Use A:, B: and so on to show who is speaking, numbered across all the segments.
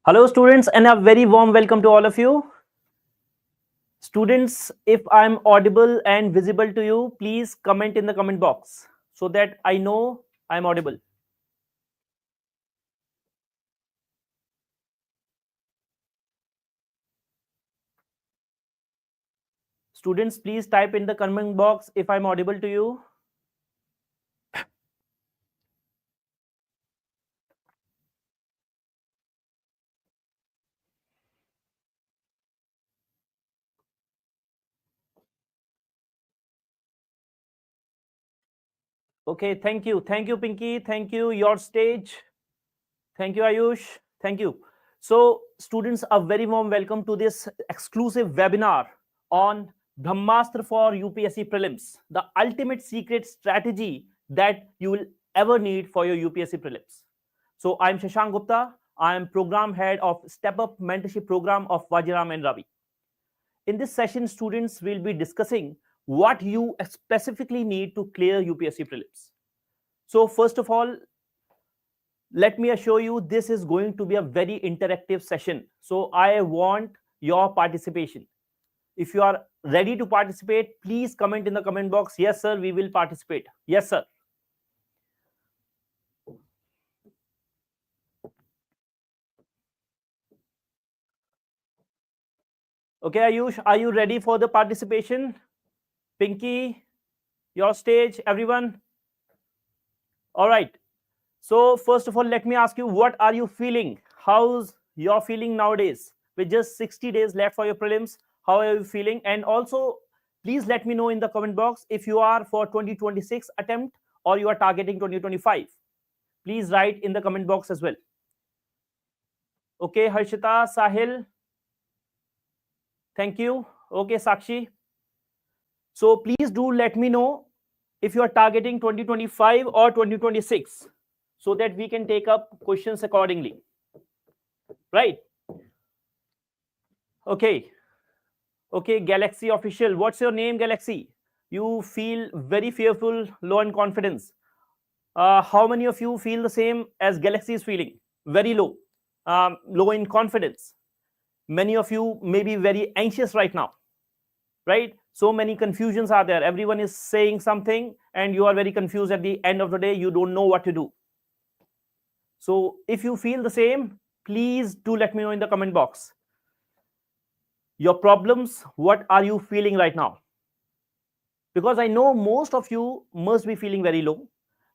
A: Hello students, and a very warm welcome to all of you. Students, if I'm audible and visible to you, please comment in the comment box so that I know I'm audible. Students, please type in the comment box if I'm audible to you. Okay, thank you. Thank you, Pinky. Thank you, your stage. Thank you, Ayush. Thank you. So, students, a very warm welcome to this exclusive webinar on Brahmastra for UPSC Prelims, the ultimate secret strategy that you will ever need for your UPSC Prelims. So, I'm Shashank Gupta. I am Program Head of Step Up Mentorship Program of Vajiram and Ravi. In this session, students will be discussing what you specifically need to clear UPSC Prelims. So, first of all, let me assure you this is going to be a very interactive session, so I want your participation. If you are ready to participate, please comment in the comment box, yes sir, we will participate. Yes sir. Okay, Ayush, are you ready for the participation? Pinky, your stage, everyone. All right, so first of all, let me ask you, what are you feeling? How's your feeling nowadays with just 60 days left for your prelims? How are you feeling? And also, please let me know in the comment box if you are for 2026 attempt or you are targeting 2025. Please write in the comment box as well. Okay, Harshita, Sahil, thank you. Okay, Sakshi, so please do let me know if you are targeting 2025 or 2026 so that we can take up questions accordingly, right? Okay. Okay, Galaxy Official. What's your name, Galaxy? You feel very fearful, low in confidence. How many of you feel the same as Galaxy is feeling? Very low, low in confidence. Many of you may be very anxious right now, right? So many confusions are there. Everyone is saying something, and you are very confused at the end of the day. You don't know what to do. So if you feel the same, please do let me know in the comment box. Your problems, what are you feeling right now? Because I know most of you must be feeling very low.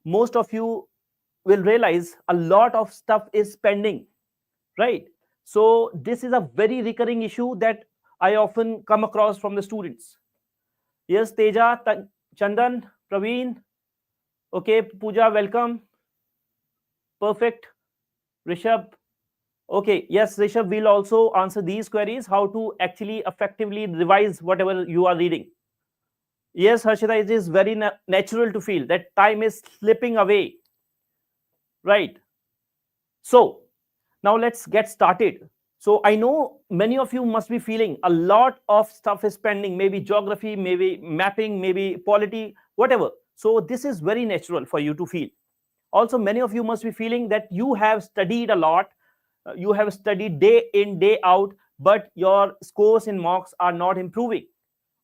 A: Most of you will realize a lot of stuff is pending, right? So this is a very recurring issue that I often come across from the students. Yes, Teja, Chandan, Praveen. Okay, Pooja, welcome. Perfect. Rishabh. Okay, yes, Rishabh will also answer these queries, how to actually effectively revise whatever you are reading. Yes, Harshita, it is very natural to feel that time is slipping away, right? So now let's get started. So I know many of you must be feeling a lot of stuff is pending, maybe geography, maybe mapping, maybe polity, whatever. So this is very natural for you to feel. Also, many of you must be feeling that you have studied a lot, you have studied day in, day out, but your scores in mocks are not improving,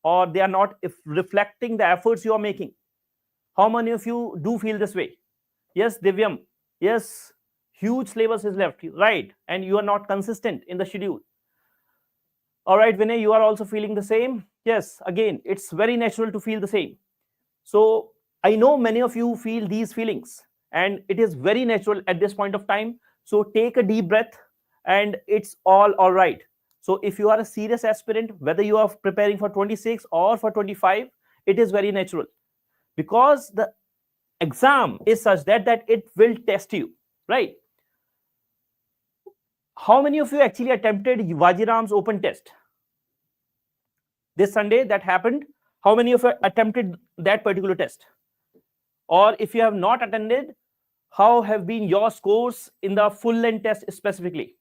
A: or they are not reflecting the efforts you are making. How many of you do feel this way? Yes, Divyam. Yes, huge syllabus is left, right? And you are not consistent in the schedule. All right, Vinay, you are also feeling the same. Yes, again, it's very natural to feel the same. So I know many of you feel these feelings, and it is very natural at this point of time. So take a deep breath, and it's all right. So if you are a serious aspirant, whether you are preparing for 26 or for 25, it is very natural, because the exam is such that it will test you, right? How many of you actually attempted Vajiram's open test this Sunday that happened? How many of you attempted that particular test? Or if you have not attended, how have been your scores in the full length test specifically?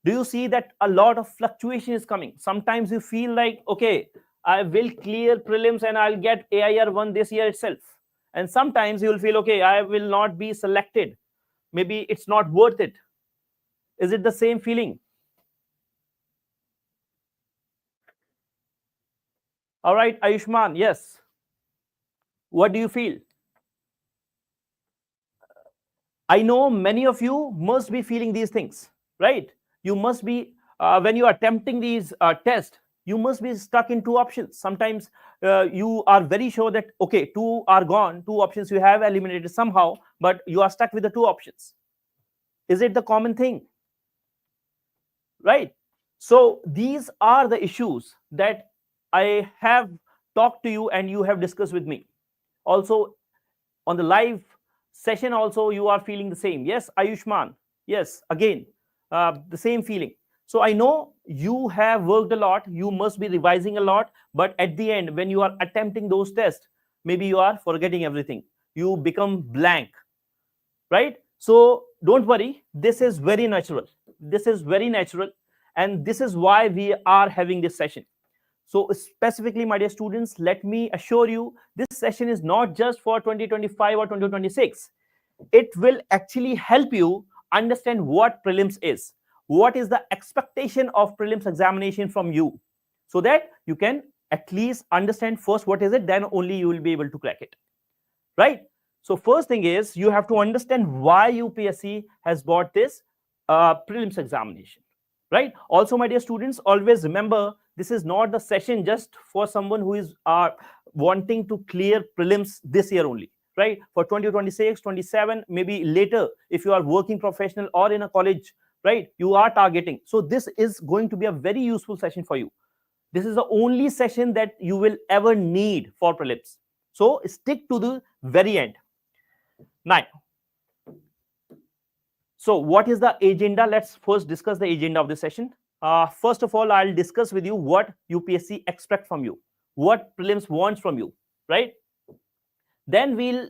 A: Do you see that a lot of fluctuation is coming? Sometimes you feel like, okay, I will clear prelims and I'll get AIR 1 this year itself. And sometimes you will feel, okay, I will not be selected. Maybe it's not worth it. Is it the same feeling? All right, Ayushman, yes. What do you feel? I know many of you must be feeling these things, right? You must be, when you are attempting these tests, you must be stuck in two options. Sometimes you are very sure that, okay, two are gone, two options you have eliminated somehow, but you are stuck with the two options. Is it the common thing? Right? So these are the issues that I have talked to you and you have discussed with me. Also, on the live session also you are feeling the same. Yes, Ayushman, yes, again, the same feeling. So I know you have worked a lot, you must be revising a lot, but at the end when you are attempting those tests, maybe you are forgetting everything, you become blank, right? So don't worry, this is very natural, this is very natural, and this is why we are having this session. So specifically, my dear students, let me assure you, this session is not just for 2025 or 2026. It will actually help you understand what prelims is, what is the expectation of prelims examination from you, so that you can at least understand first what is it, then only you will be able to crack it, right? So first thing is you have to understand why UPSC has brought this prelims examination, right? Also, my dear students, always remember, this is not the session just for someone who is wanting to clear prelims this year only, right? For 2026, 27, maybe later, if you are working professional or in a college, right, you are targeting. So this is going to be a very useful session for you. This is the only session that you will ever need for prelims. So stick to the very end. Now, so what is the agenda? Let's first discuss the agenda of the session. First of all, I'll discuss with you what UPSC expect from you, what prelims wants from you, right? Then we'll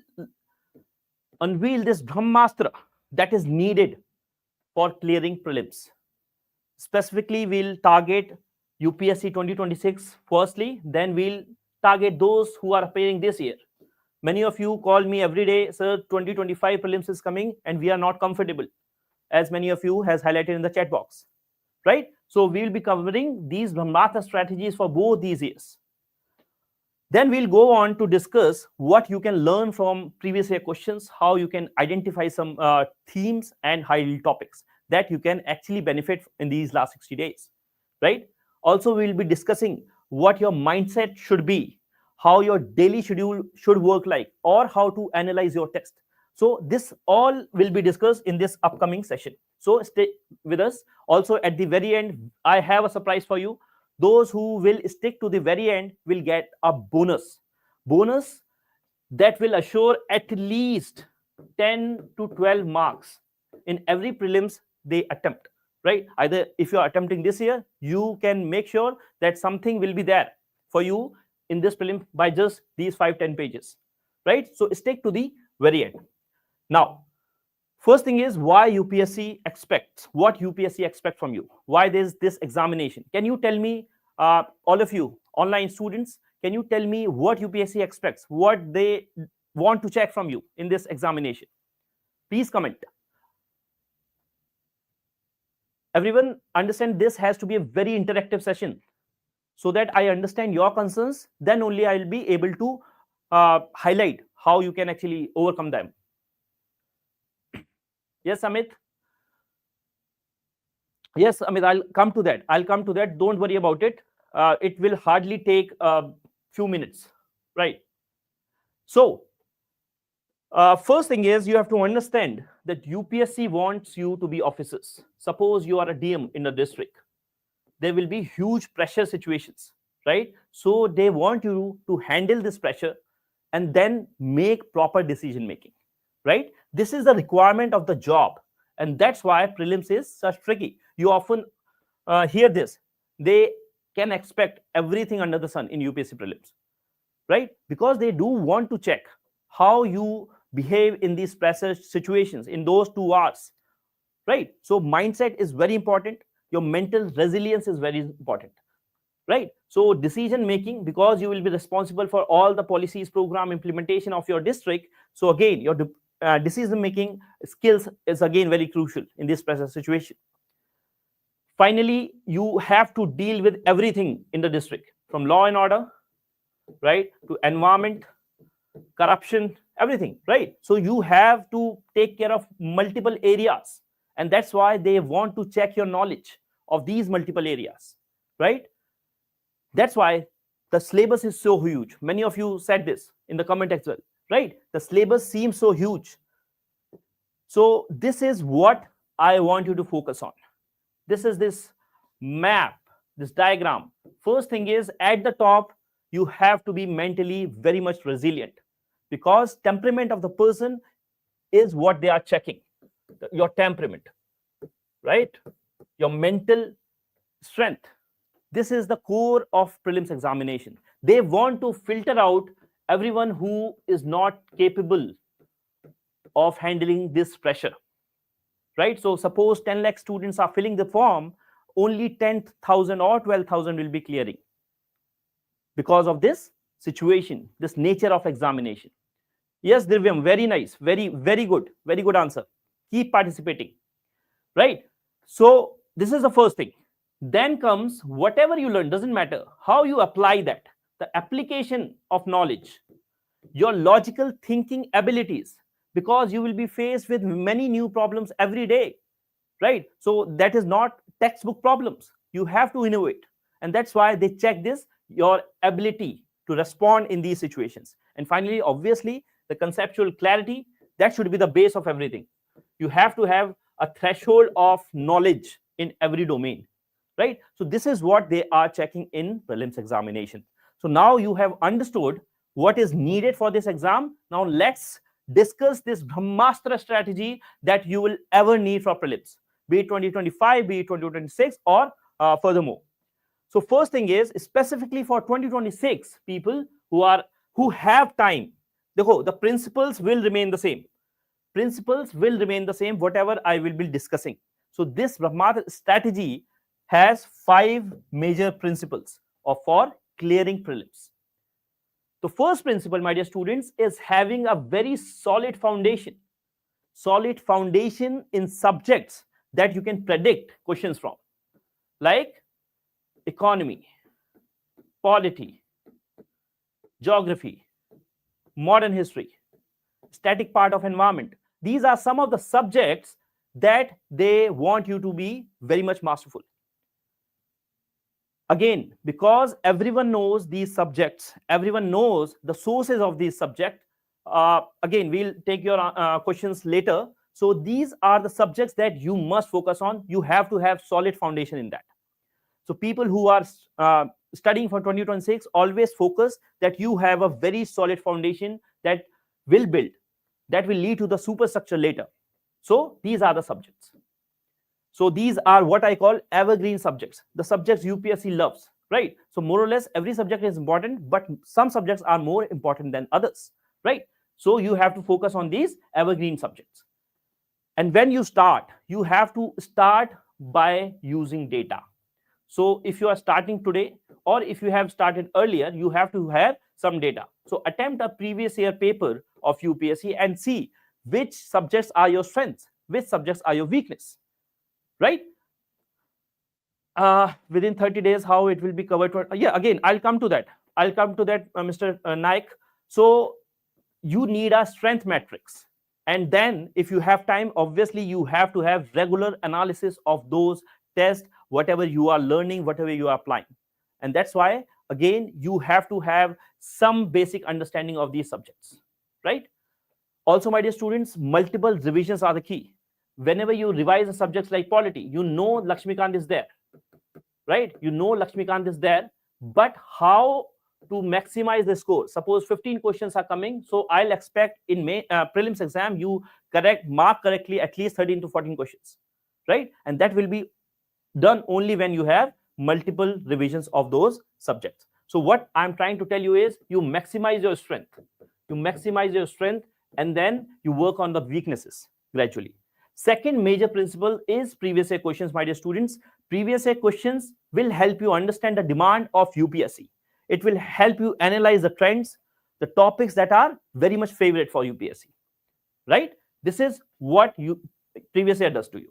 A: unveil this Brahmastra that is needed for clearing prelims. Specifically, we'll target UPSC 2026 firstly, then we'll target those who are appearing this year. Many of you call me every day, sir, 2025 prelims is coming and we are not comfortable, as many of you has highlighted in the chat box, right? So we'll be covering these Brahmastra strategies for both these years. Then we'll go on to discuss what you can learn from previous year questions, how you can identify some themes and high topics that you can actually benefit in these last 60 days, right? Also, we'll be discussing what your mindset should be, how your daily schedule should work like, or how to analyze your test. So this all will be discussed in this upcoming session. So stay with us. Also, at the very end, I have a surprise for you. Those who will stick to the very end will get a bonus that will assure at least 10 to 12 marks in every prelims they attempt, right? Either if you are attempting this year, you can make sure that something will be there for you in this prelim by just these 5-10 pages, right? So stick to the very end. Now, first thing is why UPSC expects, what UPSC expect from you, why there's this examination. Can you tell me, all of you online students, can you tell me what UPSC expects, what they want to check from you in this examination? Please comment. Everyone understand this has to be a very interactive session, so that I understand your concerns, then only I'll be able to highlight how you can actually overcome them. Yes, Amit? Yes, Amit, I'll come to that. Don't worry about it. It will hardly take a few minutes, right? So, first thing is you have to understand that UPSC wants you to be officers. Suppose you are a DM in a district. There will be huge pressure situations, right? So they want you to handle this pressure and then make proper decision making, right? This is the requirement of the job, and that's why prelims is such tricky. You often hear this, they can expect everything under the sun in UPSC prelims, right? Because they do want to check how you behave in these pressure situations in those 2 hours, right? So mindset is very important, your mental resilience is very important, right? So decision making, because you will be responsible for all the policies, program implementation of your district. So again, your decision making skills is again very crucial in this pressure situation. Finally, you have to deal with everything in the district, from law and order, right, to environment, corruption, everything, right? So you have to take care of multiple areas, and that's why they want to check your knowledge of these multiple areas, right? That's why the syllabus is so huge. Many of you said this in the comment as well, right? The syllabus seems so huge. So this is what I want you to focus on. This is this map, this diagram. First thing is, at the top, you have to be mentally very much resilient, because temperament of the person is what they are checking. Your temperament, right? Your mental strength. This is the core of prelims examination. They want to filter out everyone who is not capable of handling this pressure, right? So suppose 10 lakh students are filling the form, only 10,000 or 12,000 will be clearing because of this situation, this nature of examination. Yes, Divyam, very nice, very good answer. Keep participating, right? So this is the first thing. Then comes whatever you learn, doesn't matter how you apply that, the application of knowledge, your logical thinking abilities, because you will be faced with many new problems every day, right? So that is not textbook problems. You have to innovate, and that's why they check this, your ability to respond in these situations. And finally, obviously, the conceptual clarity, that should be the base of everything. You have to have a threshold of knowledge in every domain, right? So this is what they are checking in prelims examination. So now you have understood what is needed for this exam. Now let's discuss this Brahmastra strategy that you will ever need for prelims, be it 2025, be it 2026, or furthermore. So first thing is, specifically for 2026 people who have time, the principles will remain the same. Principles will remain the same, whatever I will be discussing. So this Brahmastra strategy has 5 major principles for clearing prelims. The first principle, my dear students, is having a very solid foundation in subjects that you can predict questions from, like economy, polity, geography, modern history, static part of environment. These are some of the subjects that they want you to be very much masterful. Again, because everyone knows these subjects, everyone knows the sources of these subjects. Again, we'll take your questions later. So these are the subjects that you must focus on. You have to have solid foundation in that. So people who are studying for 2026, always focus that you have a very solid foundation that will build, that will lead to the superstructure later. So these are the subjects. So these are what I call evergreen subjects, the subjects UPSC loves, right? So more or less every subject is important, but some subjects are more important than others, right? So you have to focus on these evergreen subjects. And when you start, you have to start by using data. So if you are starting today, or if you have started earlier, you have to have some data. So attempt a previous year paper of UPSC and see which subjects are your strengths, which subjects are your weakness, right? Within 30 days, how it will be covered. Yeah, again, I'll come to that, Mr. Naik. So you need a strength matrix. And then if you have time, obviously you have to have regular analysis of those tests, whatever you are learning, whatever you are applying. And that's why, again, you have to have some basic understanding of these subjects, right? Also, my dear students, multiple revisions are the key. Whenever you revise a subject like polity, you know Lakshmikant is there, right? You know Lakshmikant is there, but how to maximize the score? Suppose 15 questions are coming, so I'll expect in prelims exam you mark correctly at least 13 to 14 questions, right? And that will be done only when you have multiple revisions of those subjects. So what I'm trying to tell you is, you maximize your strength, and then you work on the weaknesses gradually. Second major principle is previous year questions, my dear students. Previous year questions will help you understand the demand of UPSC. It will help you analyze the trends, the topics that are very much favorite for UPSC, right? This is what previous year does to you.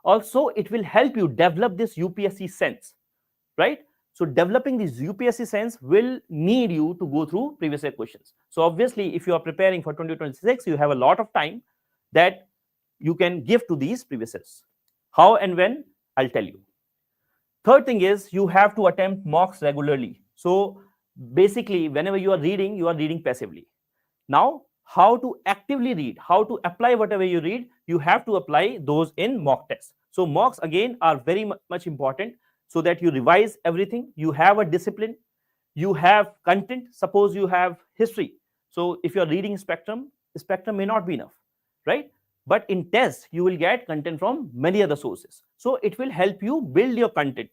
A: Also, it will help you develop this UPSC sense, right? So developing this UPSC sense will need you to go through previous year questions. So obviously, if you are preparing for 2026, you have a lot of time that you can give to these previous years. How and when, I'll tell you. Third thing is you have to attempt mocks regularly. So basically, whenever you are reading passively. Now, how to actively read, how to apply whatever you read, you have to apply those in mock tests. So mocks again are very much important, so that you revise everything, you have a discipline, you have content. Suppose you have history, so if you're reading spectrum may not be enough, right? But in test you will get content from many other sources, so it will help you build your content.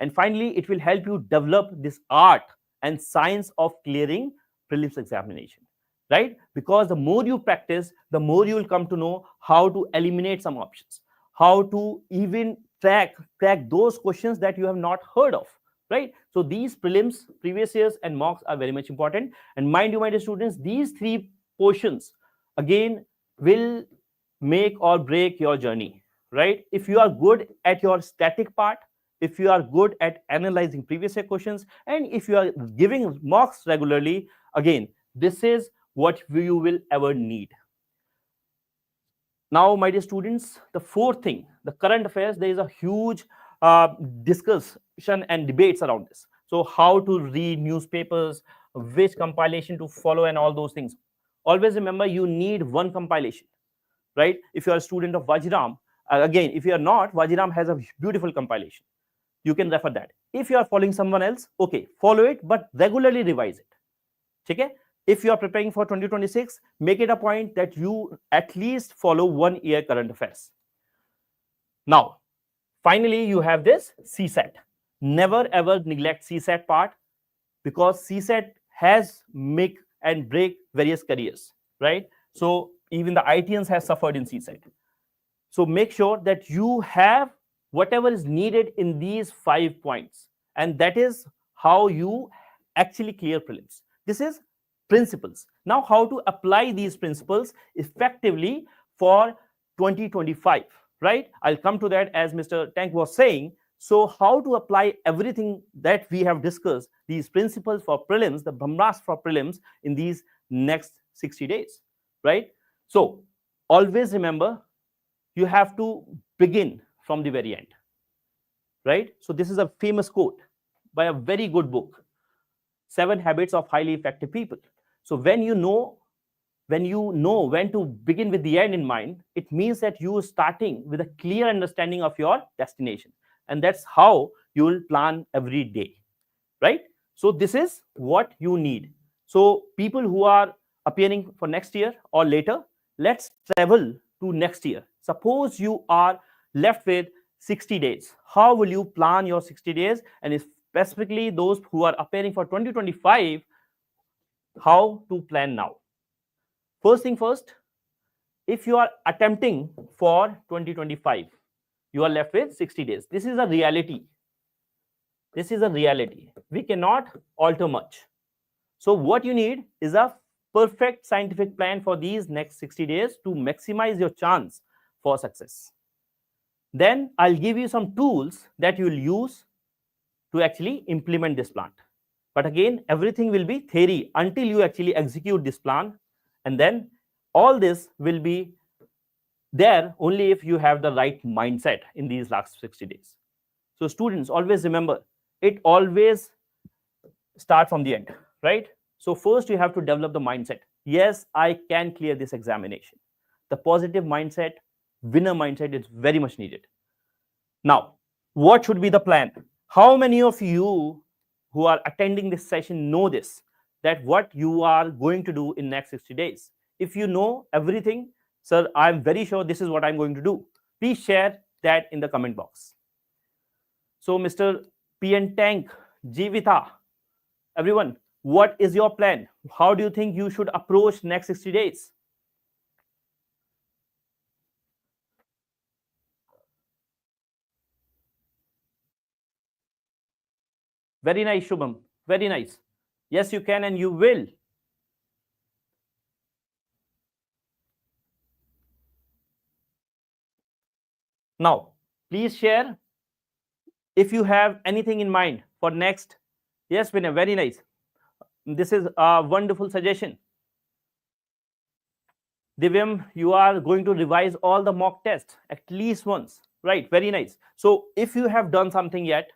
A: And finally, it will help you develop this art and science of clearing prelims examination, right? Because the more you practice, the more you will come to know how to eliminate some options, how to even crack those questions that you have not heard of, right? So these prelims, previous years, and mocks are very much important. And mind you, my dear students, these three portions again will make or break your journey, right? If you are good at your static part, if you are good at analyzing previous year questions, and if you are giving mocks regularly, again, this is what you will ever need. Now, my dear students, the fourth thing, the current affairs, there is a huge discussion and debates around this. So how to read newspapers, which compilation to follow, and all those things. Always remember, you need one compilation, right? If you are a student of Vajiram, again, if you are not, Vajiram has a beautiful compilation. You can refer that. If you are following someone else, okay, follow it, but regularly revise it. Okay? If you are preparing for 2026, make it a point that you at least follow 1 year current affairs. Now, finally, you have this CSAT. Never ever neglect CSAT part, because CSAT has make and break various careers, right? So even the ITNs have suffered in CSAT. So make sure that you have whatever is needed in these 5 points, and that is how you actually clear prelims. This is principles. Now, how to apply these principles effectively for 2025, right? I'll come to that, as Mr. Tank was saying. So how to apply everything that we have discussed, these principles for prelims, the Brahmastra for prelims, in these next 60 days, right? So always remember, you have to begin from the very end, right? So this is a famous quote by a very good book, 7 Habits of Highly Effective People. So when you know when to begin with the end in mind, it means that you are starting with a clear understanding of your destination, and that's how you will plan every day, right? So this is what you need. So people who are appearing for next year or later, let's travel to next year. Suppose you are left with 60 days. How will you plan your 60 days? And specifically those who are appearing for 2025, how to plan now? First thing first, if you are attempting for 2025, you are left with 60 days. This is a reality. This is a reality. We cannot alter much. So what you need is a perfect scientific plan for these next 60 days to maximize your chance for success. Then I'll give you some tools that you will use to actually implement this plan. But again, everything will be theory until you actually execute this plan. And then all this will be there only if you have the right mindset in these last 60 days. So students, always remember, it always start from the end, right? So first you have to develop the mindset. Yes, I can clear this examination. The positive mindset, winner mindset, is very much needed. Now, what should be the plan? How many of you who are attending this session know this, that what you are going to do in next 60 days? If you know everything, sir, I'm very sure this is what I'm going to do. Please share that in the comment box. So Mr. PN Tank, Jivita, everyone, what is your plan? How do you think you should approach next 60 days? Very nice, Shubham. Very nice. Yes, you can and you will. Now, Please share if you have anything in mind for next. Yes, Vinay, very nice. This is a wonderful suggestion. Divyam, you are going to revise all the mock tests at least once, right? Very nice. So if you have done something yet,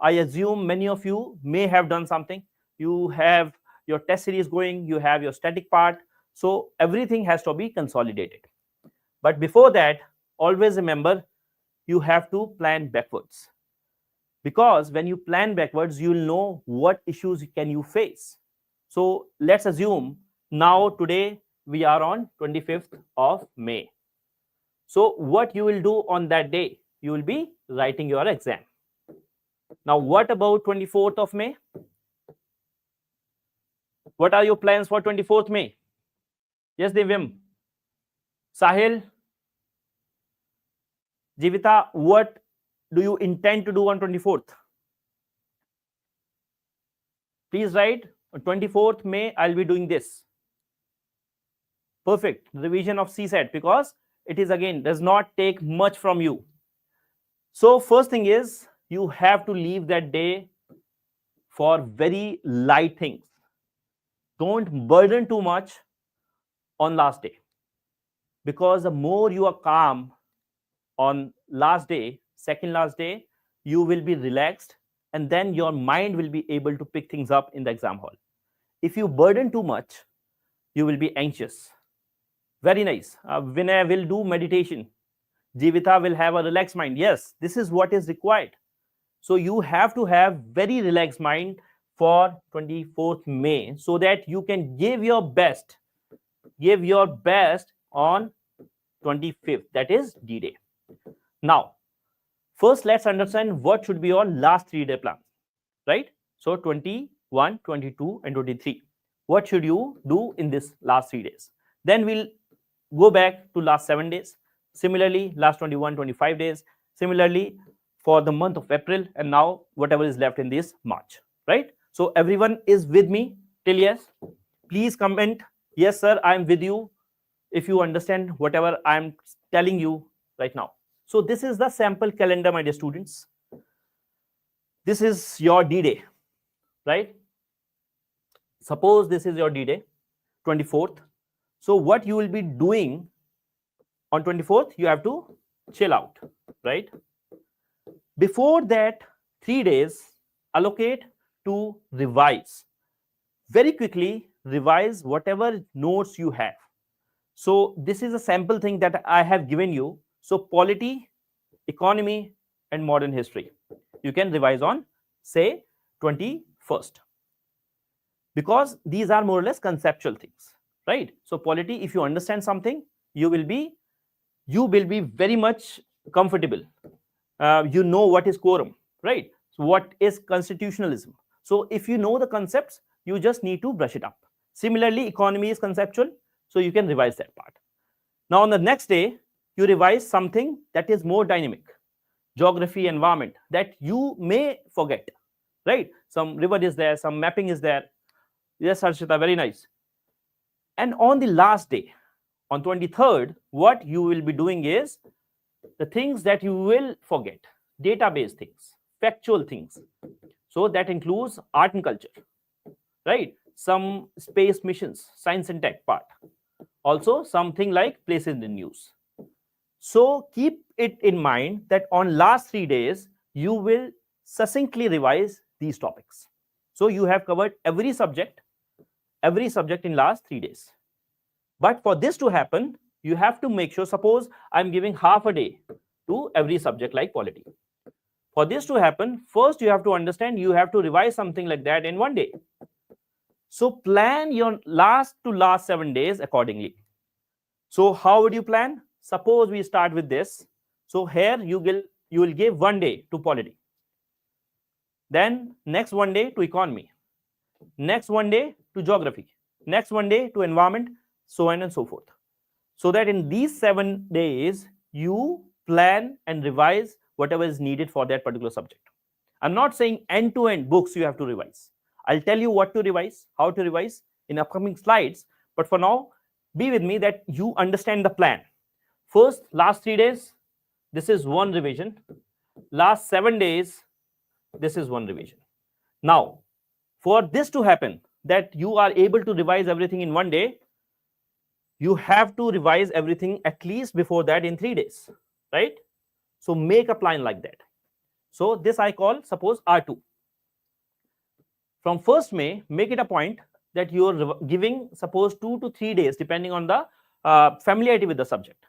A: I assume many of you may have done something. You have your test series going, you have your static part, so everything has to be consolidated. But before that, always remember, you have to plan backwards, because when you plan backwards, you'll know what issues can you face. So let's assume now today we are on 25th of May. So what you will do on that day? You will be writing your exam. Now what about 24th of May? What are your plans for 24th May? Yes, Divyam. Sahil, Jivita, what do you intend to do on 24th? Please write, on 24th May, I'll be doing this. Perfect. Revision of CSAT, because it is again does not take much from you. So first thing is, you have to leave that day for very light things. Don't burden too much on last day, because the more you are calm on last day, second last day, you will be relaxed, and then your mind will be able to pick things up in the exam hall. If you burden too much, you will be anxious. Very nice. Vinay will do meditation. Jivita will have a relaxed mind. Yes, this is what is required. So you have to have very relaxed mind for 24th May, so that you can give your best on 25th, that is D-Day. Now, first let's understand what should be your last 3-day plan, right? So 21, 22 and 23. What should you do in this last 3 days? Then we'll go back to last 7 days. Similarly, last 21, 25 days. Similarly, for the month of April, and now whatever is left in this March, right? So everyone is with me till yes? Please comment, yes sir, I am with you, if you understand whatever I am telling you right now. So this is the sample calendar, my dear students. This is your D-Day, right? Suppose this is your D-Day, 24th. So what you will be doing on 24th, you have to chill out, right? Before that, 3 days allocate to revise. Very quickly revise whatever notes you have. So this is a sample thing that I have given you. So polity, economy and modern history, you can revise on, say, 21st, because these are more or less conceptual things, right? So polity, if you understand something, you will be very much comfortable. You know what is quorum, right? So what is constitutionalism? So if you know the concepts, you just need to brush it up. Similarly, economy is conceptual, so you can revise that part. Now on the next day, you revise something that is more dynamic, geography, environment, that you may forget, right? Some river is there, some mapping is there. Yes, Harshita, very nice. And on the last day, on 23rd, what you will be doing is the things that you will forget, database things, factual things. So that includes art and culture, right? Some space missions, science and tech part. Also something like places in the news. So keep it in mind that on last 3 days, you will succinctly revise these topics. So you have covered every subject in last 3 days. But for this to happen, you have to make sure, suppose I'm giving half a day to every subject like polity. For this to happen, first you have to understand you have to revise something like that in 1 day. So plan your last 7 days accordingly. So how would you plan? Suppose we start with this. So here you will give 1 day to polity. Then next 1 day to economy. Next 1 day to geography. Next 1 day to environment, so on and so forth. So that in these 7 days, you plan and revise whatever is needed for that particular subject. I'm not saying end-to-end books you have to revise. I'll tell you what to revise, how to revise in upcoming slides. But for now, be with me that you understand the plan. First, last 3 days, this is one revision. Last 7 days, this is one revision. Now, for this to happen, that you are able to revise everything in one day, you have to revise everything at least before that in 3 days, right? So make a plan like that. So this I call, suppose, R2. From 1st May, make it a point that you're giving, suppose, 2 to 3 days, depending on the familiarity with the subject.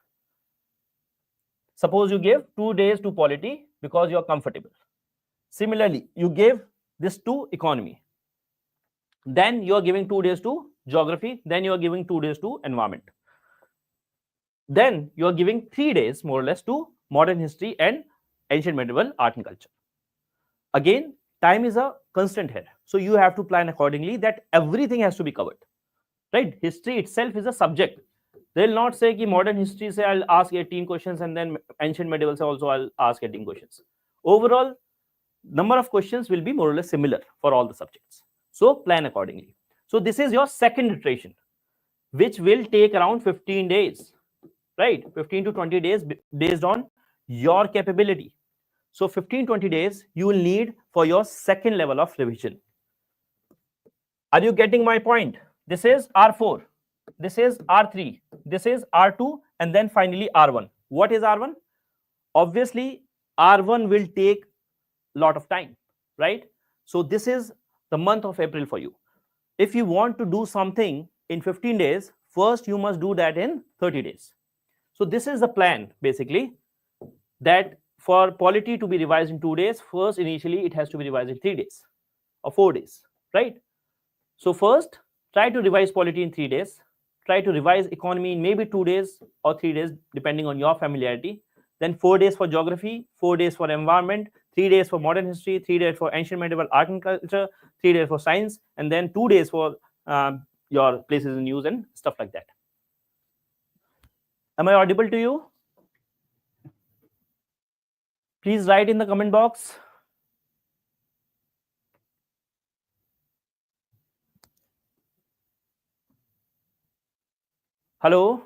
A: Suppose you give 2 days to polity because you're comfortable. Similarly, you give this to economy. Then you are giving 2 days to geography. Then you are giving 2 days to environment. Then you are giving 3 days, more or less, to modern history and ancient medieval art and culture. Again, time is a constant here. So you have to plan accordingly that everything has to be covered. Right? History itself is a subject. They'll not say कि modern history say I'll ask 18 questions and then ancient medieval say also I'll ask 18 questions. Overall, number of questions will be more or less similar for all the subjects. So plan accordingly. So this is your second iteration, which will take around 15 days, right? 15 to 20 days based on your capability. So 15-20 days you will need for your second level of revision. Are you getting my point? This is R4. This is R3. This is R2, and then finally R1. What is R1? Obviously, R1 will take a lot of time, right? So this is the month of April for you. If you want to do something in 15 days, first you must do that in 30 days. So this is the plan, basically, that for polity to be revised in 2 days, first initially it has to be revised in 3 days or 4 days, right? So first, try to revise polity in 3 days. Try to revise economy in maybe 2 days or 3 days, depending on your familiarity. Then 4 days for geography, 4 days for environment, 3 days for modern history, 3 days for ancient medieval art and culture, 3 days for science, and then 2 days for your places in use and stuff like that. Am I audible to you? Please write in the comment box. Hello,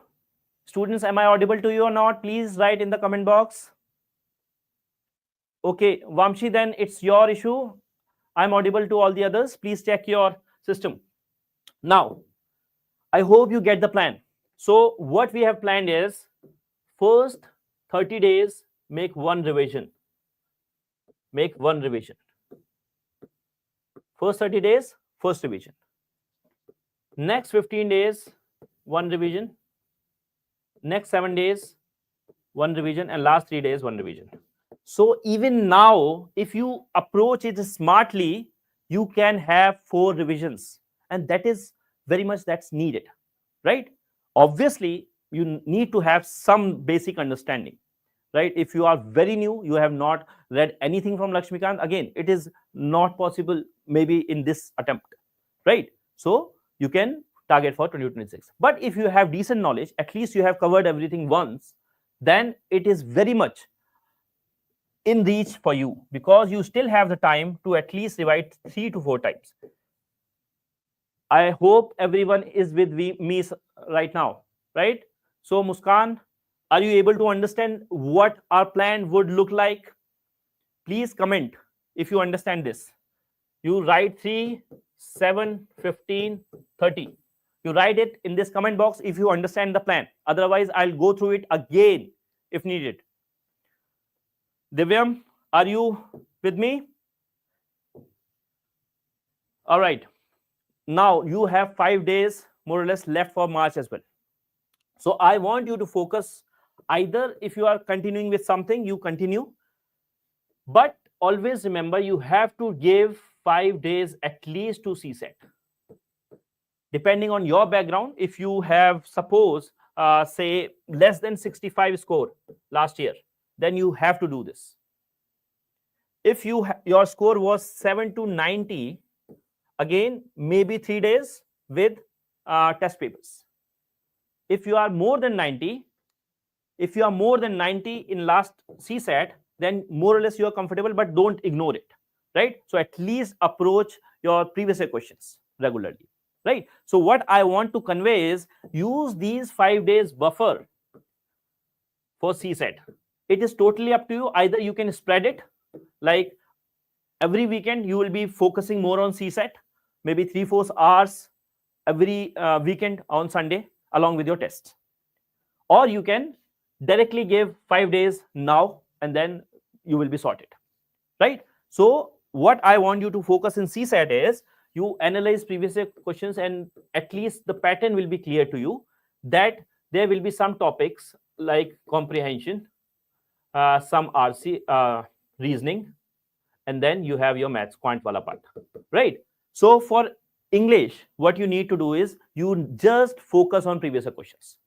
A: students, am I audible to you or not? Please write in the comment box. Okay, Vamshi, then it's your issue. I'm audible to all the others. Please check your system. Now, I hope you get the plan. So what we have planned is, first 30 days, make one revision. Make one revision. First 30 days, first revision. Next 15 days, one revision. Next 7 days, one revision. And last 3 days, one revision. So even now, if you approach it smartly, you can have 4 revisions. And that is very much that's needed, right? Obviously, you need to have some basic understanding, right? If you are very new, you have not read anything from Lakshmikant, again, it is not possible maybe in this attempt, right? So you can target for 2026. But if you have decent knowledge, at least you have covered everything once, then it is very much in reach for you, because you still have the time to at least revise 3 to 4 times. I hope everyone is with me right now, right? So Muskan, are you able to understand what our plan would look like? Please comment if you understand this. You write 3, 7, 15, 30. You write it in this comment box if you understand the plan. Otherwise, I'll go through it again if needed. Divyam, are you with me? All right. Now you have 5 days more or less left for March as well. So I want you to focus. Either if you are continuing with something, you continue. But always remember, you have to give 5 days at least to CSET. Depending on your background, if you have, suppose, say less than 65 score last year, then you have to do this. If your score was 7 to 90, again, maybe 3 days with test papers. If you are more than 90, in last CSAT, then more or less you are comfortable, but don't ignore it, right? So at least approach your previous year questions regularly, right? So what I want to convey is, use these 5 days buffer for CSAT. it is totally up to you. Either you can spread it, like every weekend you will be focusing more on CSAT, maybe 3-4 hours every weekend on Sunday along with your tests, or you can directly give 5 days now and then you will be sorted, right? So what I want you to focus in CSAT is you analyze previous year questions, and at least the pattern will be clear to you that there will be some topics like comprehension, some RC, reasoning, and then you have your maths quant wala part, right? So for English, what you need to do is you just focus on previous year questions,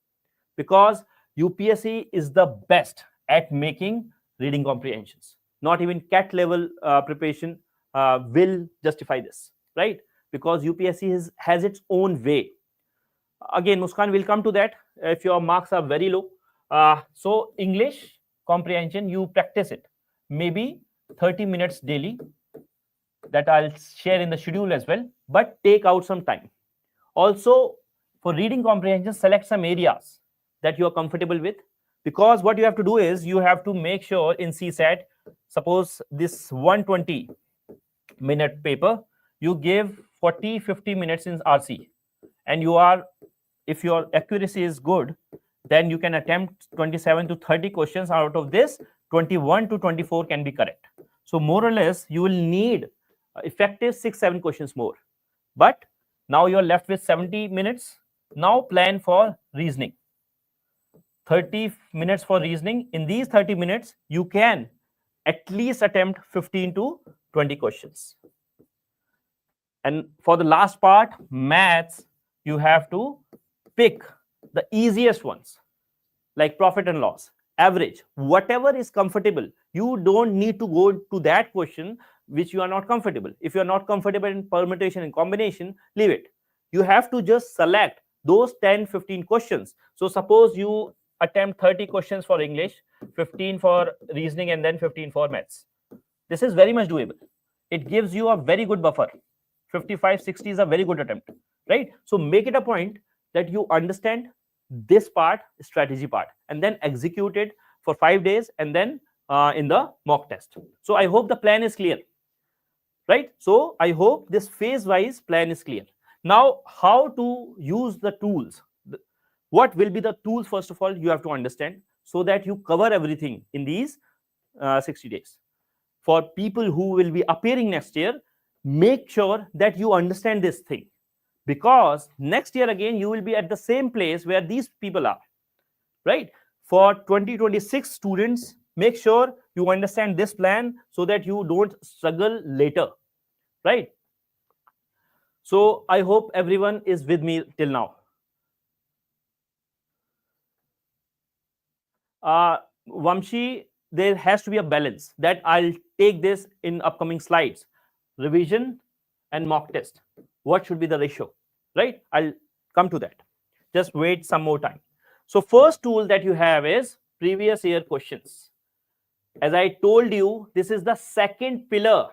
A: because UPSC is the best at making reading comprehensions. Not even CAT level preparation will justify this, right? Because UPSC has its own way. Again, Muskan will come to that if your marks are very low. So English comprehension, you practice it maybe 30 minutes daily. That I'll share in the schedule as well, but take out some time. Also, for reading comprehension, select some areas that you are comfortable with, because what you have to do is you have to make sure in CSAT, suppose this 120-minute paper, you give 40-50 minutes in RC, and you are, if your accuracy is good, then you can attempt 27 to 30 questions. Out of this, 21 to 24 can be correct. So more or less you will need effective 6-7 questions more. But now you're left with 70 minutes. Now plan for reasoning. 30 minutes for reasoning. In these 30 minutes, you can at least attempt 15 to 20 questions. And for the last part, maths, you have to pick the easiest ones, like profit and loss, average, whatever is comfortable. You don't need to go to that question which you are not comfortable. If you are not comfortable in permutation and combination, leave it. You have to just select those 10-15 questions. So suppose you attempt 30 questions for English, 15 for reasoning, and then 15 for maths. This is very much doable. It gives you a very good buffer. 55-60 is a very good attempt, right? So make it a point that you understand this part, strategy part, and then execute it for 5 days, and then in the mock test. So I hope the plan is clear, right? So I hope this phase wise plan is clear. Now, how to use the tools? What will be the tools? First of all, you have to understand, so that you cover everything in these 60 days. For people who will be appearing next year, make sure that you understand this thing, because next year again you will be at the same place where these people are, right? For 2026 students, make sure you understand this plan so that you don't struggle later, right? So I hope everyone is with me till now. Vamshi, there has to be a balance. That I'll take this in upcoming slides. Revision and mock test. What should be the ratio, right? I'll come to that. Just wait some more time. So first tool that you have is previous year questions. As I told you, this is the second pillar.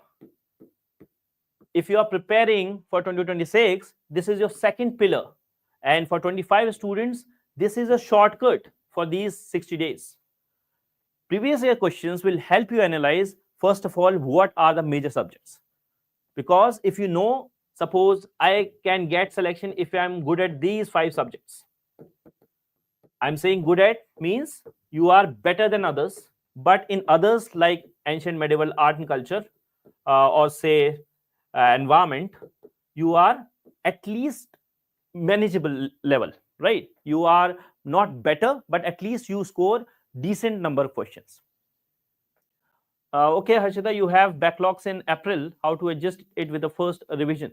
A: If you are preparing for 2026, this is your second pillar. And for 25 students, this is a shortcut for these 60 days. Previous year questions will help you analyze, first of all, what are the major subjects. Because if you know, suppose I can get selection if I'm good at these 5 subjects. I'm saying good at means you are better than others, but in others like ancient medieval art and culture, or say environment, you are at least manageable level, right? You are not better, but at least you score decent number of questions. Okay, Harshita, you have backlogs in April. How to adjust it with the first revision?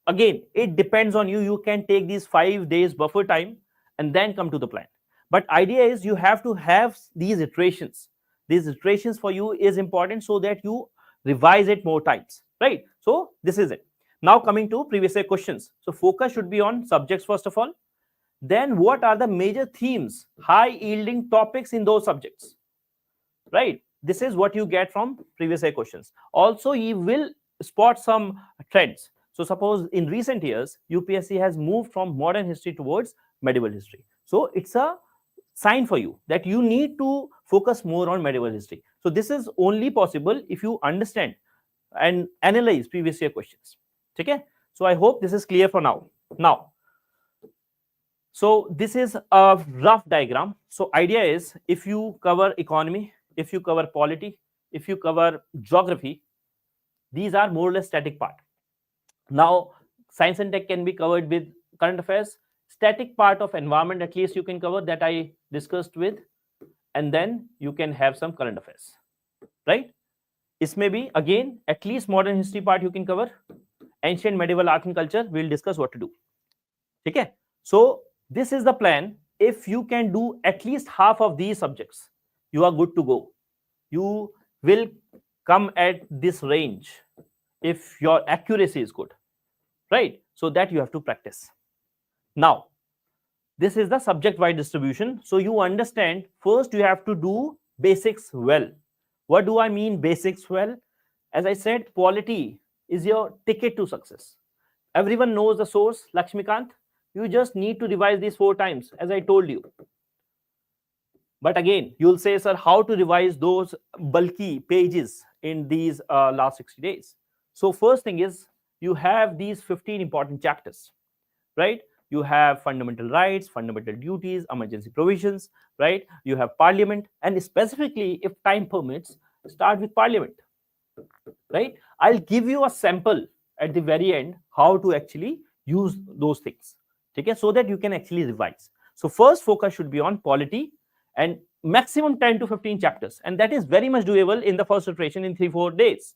A: Again, it depends on you. You can take these 5 days buffer time and then come to the plan. But idea is you have to have these iterations. These iterations for you is important so that you revise it more times, right? So this is it. Now coming to previous year questions. So focus should be on subjects first of all. Then what are the major themes, high yielding topics in those subjects, right? This is what you get from previous year questions. Also, you will spot some trends. So suppose in recent years, UPSC has moved from modern history towards medieval history. So it's a sign for you that you need to focus more on medieval history. So this is only possible if you understand and analyze previous year questions. Okay, so I hope this is clear for now. So this is a rough diagram. So idea is, if you cover economy, if you cover polity, if you cover geography, these are more or less static part. Now science and tech can be covered with current affairs. Static part of environment at least you can cover, that I discussed with, and then you can have some current affairs, right? This may be again at least modern history part you can cover. Ancient medieval art and culture, we'll discuss what to do. Okay, so this is the plan. If you can do at least half of these subjects, you are good to go. You will come at this range if your accuracy is good, right? So that you have to practice. Now this is the subject wide distribution. So you understand, first you have to do basics well. What do I mean basics well? As I said, polity is your ticket to success. Everyone knows the source, Lakshmikant. You just need to revise these 4 times, as I told you. But again, you'll say, sir, how to revise those bulky pages in these last 60 days? So first thing is, you have these 15 important chapters, right? You have fundamental rights, fundamental duties, emergency provisions, right? You have parliament, and specifically, if time permits, start with parliament, right? I'll give you a sample at the very end how to actually use those things, okay, so that you can actually revise. So first focus should be on polity, and maximum 10 to 15 chapters, and that is very much doable in the first iteration in 3-4 days.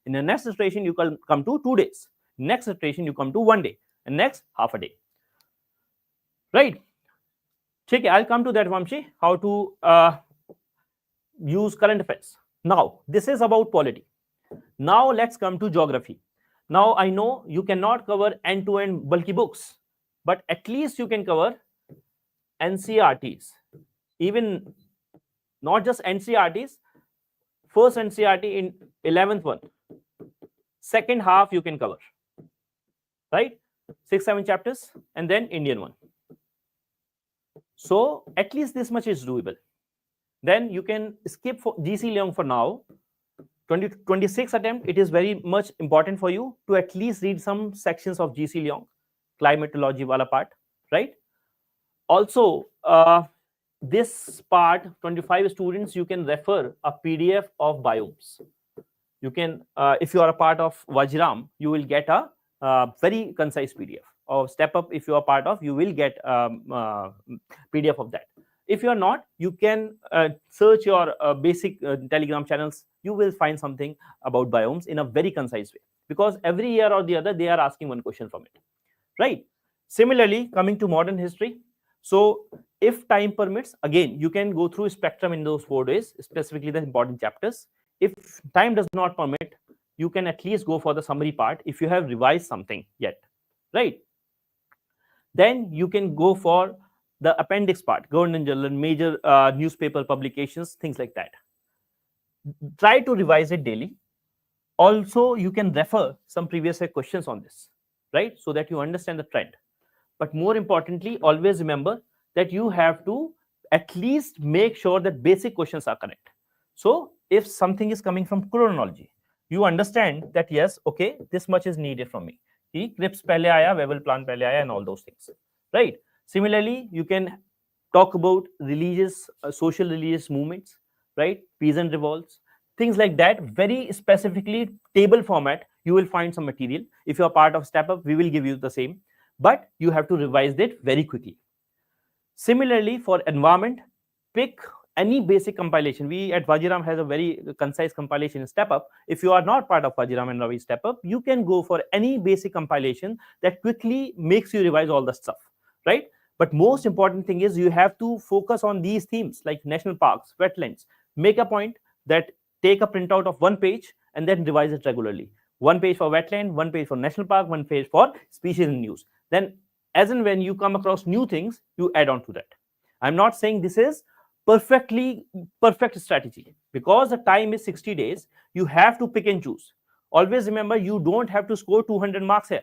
A: In the next iteration you can come to 2 days, next iteration you come to 1 day, and next half a day, right? Okay, I'll come to that, Vamshi, how to use current affairs. Now this is about polity. Now let's come to geography. Now I know you cannot cover end-to-end bulky books, but at least you can cover NCRTs, even not just NCRTs. First NCRT in 11th one, second half you can cover, right? 6-7 chapters, and then Indian one. So at least this much is doable. Then you can skip for GC Leong for now. 2026 attempt, it is very much important for you to at least read some sections of GC Leong, climatology wala part, right? Also, this part, 25 students, you can refer a PDF of biomes. You can, if you are a part of Vajiram, you will get a very concise PDF. Or Step Up, if you are part of, you will get PDF of that. If you are not, you can search your basic Telegram channels. You will find something about biomes in a very concise way, because every year or the other they are asking one question from it, right? Similarly, coming to modern history, so if time permits, again you can go through spectrum in those 4 days, specifically the important chapters. If time does not permit, you can at least go for the summary part if you have revised something yet, right? Then you can go for the appendix part, government journal, major newspaper publications, things like that. Try to revise it daily. Also, you can refer some previous year questions on this, right? So that you understand the trend. But more importantly, always remember that you have to at least make sure that basic questions are correct. So if something is coming from chronology, you understand that yes, okay, this much is needed from me. Crips pehle aaya, Weber plan pehle aaya, and all those things, right? Similarly, you can talk about religious, social religious movements, right? Peasant revolts, things like that. Very specifically, table format, you will find some material. If you are part of Step Up, we will give you the same, but you have to revise it very quickly. Similarly, for environment, pick any basic compilation. We at Vajiram has a very concise compilation in Step Up. If you are not part of Vajiram and Ravi Step Up, you can go for any basic compilation that quickly makes you revise all the stuff, right? But most important thing is you have to focus on these themes like national parks, wetlands. Make a point that take a printout of 1 page and then revise it regularly. 1 page for wetland, 1 page for national park, 1 page for species and news. Then as and when you come across new things, you add on to that. I'm not saying this is perfect strategy, because the time is 60 days. You have to pick and choose. Always remember, you don't have to score 200 marks here.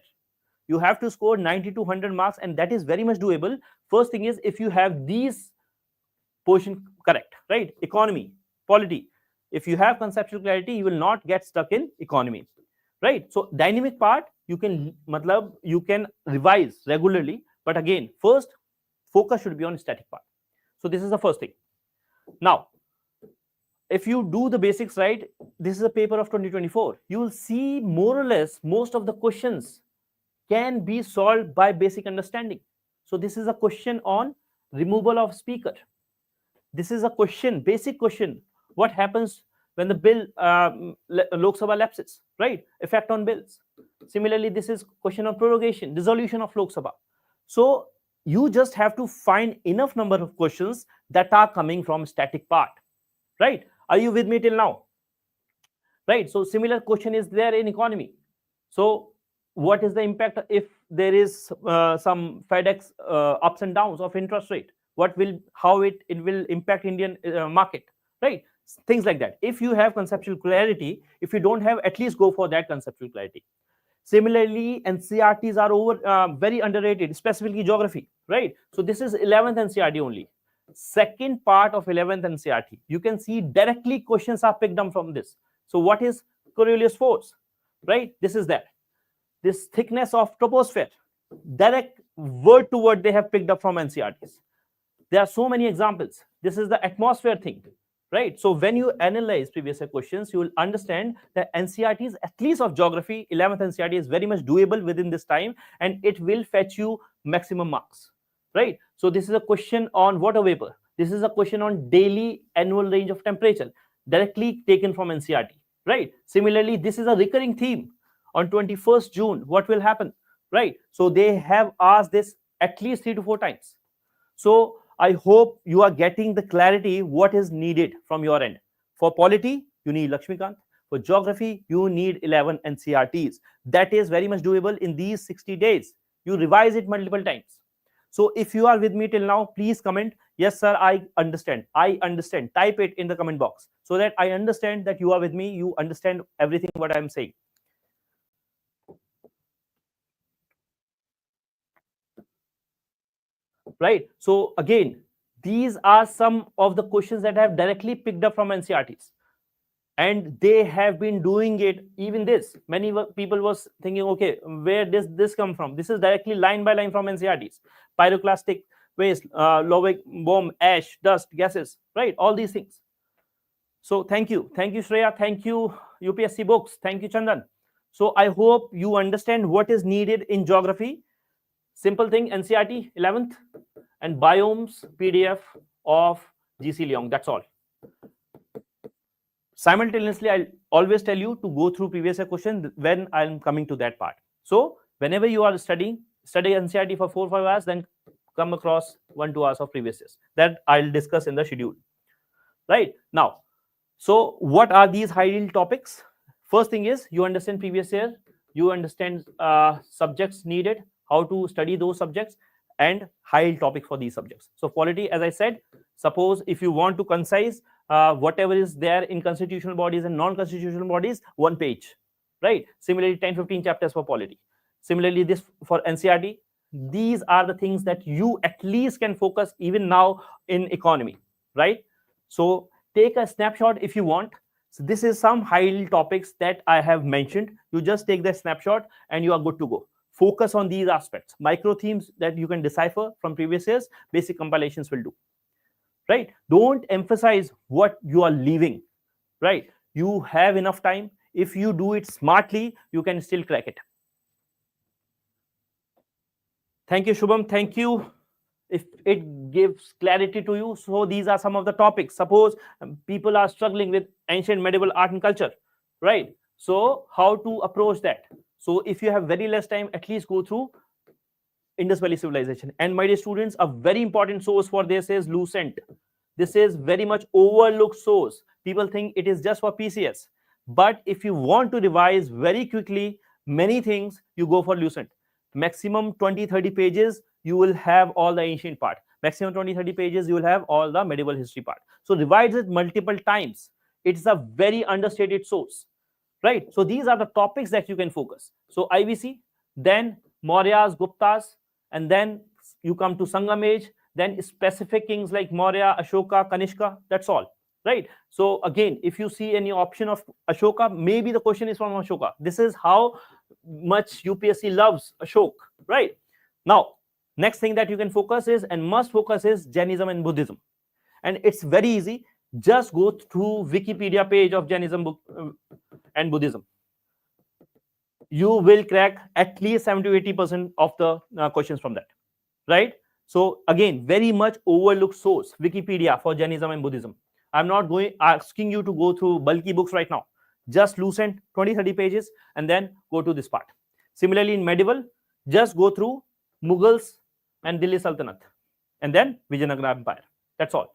A: You have to score 90 to 100 marks, and that is very much doable. First thing is, if you have these Portion correct, right? Economy, polity. If you have conceptual clarity, you will not get stuck in economy, right? So dynamic part, you can matlab you can revise regularly, but again, first focus should be on static part. So this is the first thing. Now, if you do the basics right, this is a paper of 2024. You will see more or less most of the questions can be solved by basic understanding. So this is a question on removal of speaker. This is a question, basic question. What happens when the bill Lok Sabha lapses, right? Effect on bills. Similarly, this is question on prorogation, dissolution of Lok Sabha. So you just have to find enough number of questions that are coming from static part, right? Are you with me till now? Right. So similar question is there in economy. So what is the impact if there is some FedEx ups and downs of interest rate? What will how it will impact Indian market, right? Things like that. If you have conceptual clarity, if you don't have, at least go for that conceptual clarity. Similarly, NCRTs are very underrated, specifically geography, right? So this is 11th NCRT only. Second part of 11th NCRT, you can see directly questions are picked up from this. So what is Coriolis force, right? This is that. This thickness of troposphere, direct word to word they have picked up from NCRTs. There are so many examples. This is the atmosphere thing, right? So when you analyze previous year questions, you will understand that NCRTs, at least of geography, 11th NCRT is very much doable within this time, and it will fetch you maximum marks, right? So this is a question on water vapor. This is a question on daily annual range of temperature, directly taken from NCRT, right? Similarly, this is a recurring theme. On 21st June, what will happen, right? So they have asked this at least 3 to 4 times. So I hope you are getting the clarity what is needed from your end. For polity, you need Lakshmikant. For geography, you need 11 NCRTs. That is very much doable in these 60 days. You revise it multiple times. So if you are with me till now, please comment, yes sir, I understand. I understand. Type it in the comment box so that I understand that you are with me, you understand everything what I am saying. Right? So again, these are some of the questions that I have directly picked up from NCRTs, and they have been doing it. Even this, many people was thinking, okay, where does this come from? This is directly line by line from NCRTs. Pyroclastic waste, Lowick bomb, ash, dust, gases, right? All these things. So thank you Shreya, thank you UPSC books, thank you Chandan. So I hope you understand what is needed in geography. Simple thing, NCRT 11th, and biomes PDF of GC Leong. That's all. Simultaneously, I'll always tell you to go through previous year question when I'm coming to that part. So whenever you are study NCRT for 4 or 5 hours, then come across 1-2 hours of previous years. That I'll discuss in the schedule. Right now, so what are these high yield topics? First thing is you understand previous year, you understand subjects needed, how to study those subjects, and high yield topic for these subjects. So polity, as I said, suppose if you want to concise whatever is there in constitutional bodies and non-constitutional bodies, 1 page, right? Similarly, 10-15 chapters for polity. Similarly, this for NCRT. These are the things that you at least can focus even now in economy, right? So take a snapshot if you want. So this is some high yield topics that I have mentioned. You just take the snapshot and you are good to go. Focus on these aspects. Micro themes that you can decipher from previous years, basic compilations will do, right? Don't emphasize what you are leaving, right? You have enough time. If you do it smartly, you can still crack it. Thank you, Shubham. Thank you. If it gives clarity to you. So these are some of the topics. Suppose people are struggling with ancient medieval art and culture, right? So how to approach that? So if you have very less time, at least go through Indus Valley Civilization. And my dear students, a very important source for this is Lucent. This is very much overlooked source. People think it is just for PCS. But if you want to revise very quickly many things, you go for Lucent. Maximum 20-30 pages, you will have all the ancient part. Maximum 20-30 pages, you will have all the medieval history part. So revise it multiple times. It's a very understated source, right? So these are the topics that you can focus. So IVC, then Mauryas, Guptas, and then you come to Sangam age, then specific kings like Maurya, Ashoka, Kanishka, that's all, right? So again, if you see any option of Ashoka, maybe the question is from Ashoka. This is how much UPSC loves Ashok, right? Now, next thing that you can focus is and must focus is Jainism and Buddhism. And it's very easy. Just go through Wikipedia page of Jainism and Buddhism. You will crack at least 70 to 80% of the questions from that, right? So again, very much overlooked source, Wikipedia for Jainism and Buddhism. I'm not asking you to go through bulky books right now. Just loosen 20-30 pages and then go to this part. Similarly, in medieval, just go through Mughals and Delhi Sultanate and then Vijayanagara Empire. That's all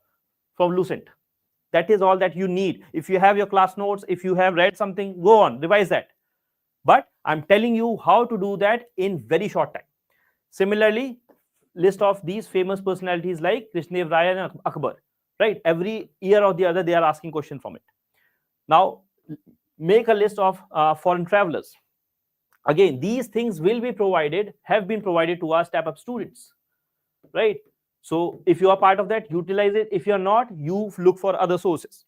A: from Lucent. That is all that you need. If you have your class notes, if you have read something, go on, revise that. But I'm telling you how to do that in very short time. Similarly, list of these famous personalities like Krishnadev Raya and Akbar, right? Every year or the other, they are asking questions from it. Now, make a list of foreign travelers. Again, these things will be provided, have been provided to our step-up students, right? So if you are part of that, utilize it. If you're not, you look for other sources.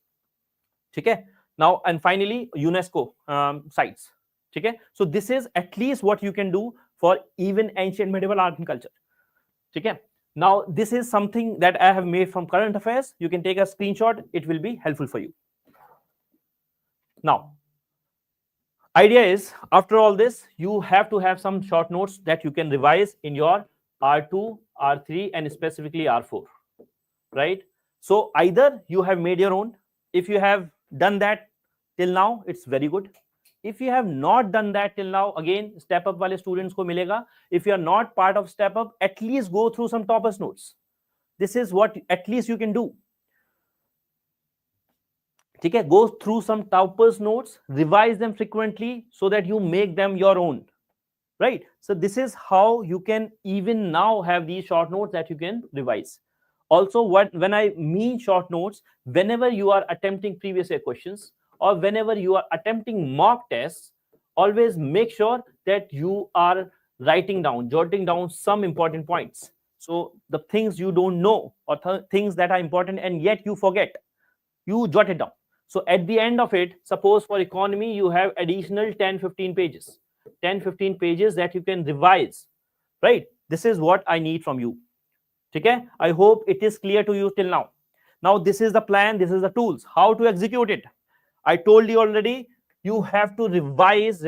A: Okay. Now, and finally, UNESCO sites. Okay. So this is at least what you can do for even ancient medieval art and culture. Okay. Now, this is something that I have made from current affairs. You can take a screenshot. It will be helpful for you. Now, idea is after all this, you have to have some short notes that you can revise in your R2, R3, and specifically R4, right? So either you have made your own. If you have done that till now, it's very good. If you have not done that till now, again, step up wale students ko milega. If you are not part of step up, at least go through some toppers notes. This is what at least you can do. Okay, go through some toppers notes, revise them frequently so that you make them your own, right? So this is how you can even now have these short notes that you can revise. Also, when I mean short notes, whenever you are attempting previous year questions or whenever you are attempting mock tests, always make sure that you are writing down, jotting down some important points. So the things you don't know or things that are important and yet you forget, you jot it down. So at the end of it, suppose for economy, you have additional 10-15 pages, 10-15 pages that you can revise, right? This is what I need from you. Okay? I hope it is clear to you till now. Now, this is the plan. This is the tools. How to execute it? I told you already, you have to revise.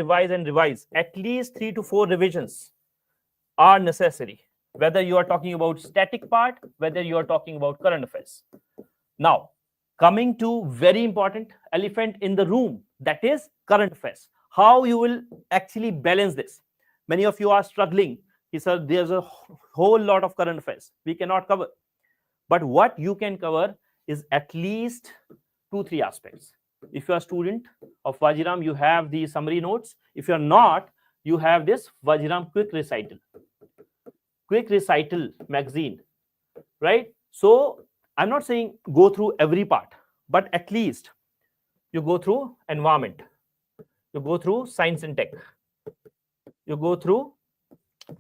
A: At least 3 to 4 revisions are necessary, whether you are talking about static part, whether you are talking about current affairs. Now, coming to very important elephant in the room, that is current affairs. How you will actually balance this? Many of you are struggling. Sir, there's a whole lot of current affairs we cannot cover. But what you can cover is at least 2-3 aspects. If you are a student of Vajiram, you have the summary notes. If you're not, you have this Vajiram Quick Recital magazine, right? So I'm not saying go through every part, but at least you go through environment, you go through science and tech, you go through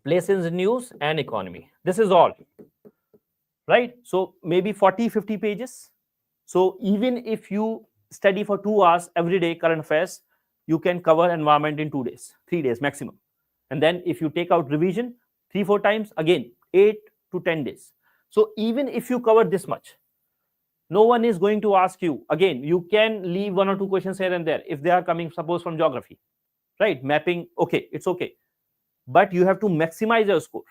A: places in news and economy. This is all, right? So maybe 40-50 pages. So even if you study for 2 hours every day current affairs, you can cover environment in 2 days, 3 days maximum. And then if you take out revision 3-4 times, again 8 to 10 days. So even if you cover this much, no one is going to ask you. Again, you can leave 1 or 2 questions here and there if they are coming, suppose from geography, right? Mapping, okay, it's okay. But you have to maximize your score.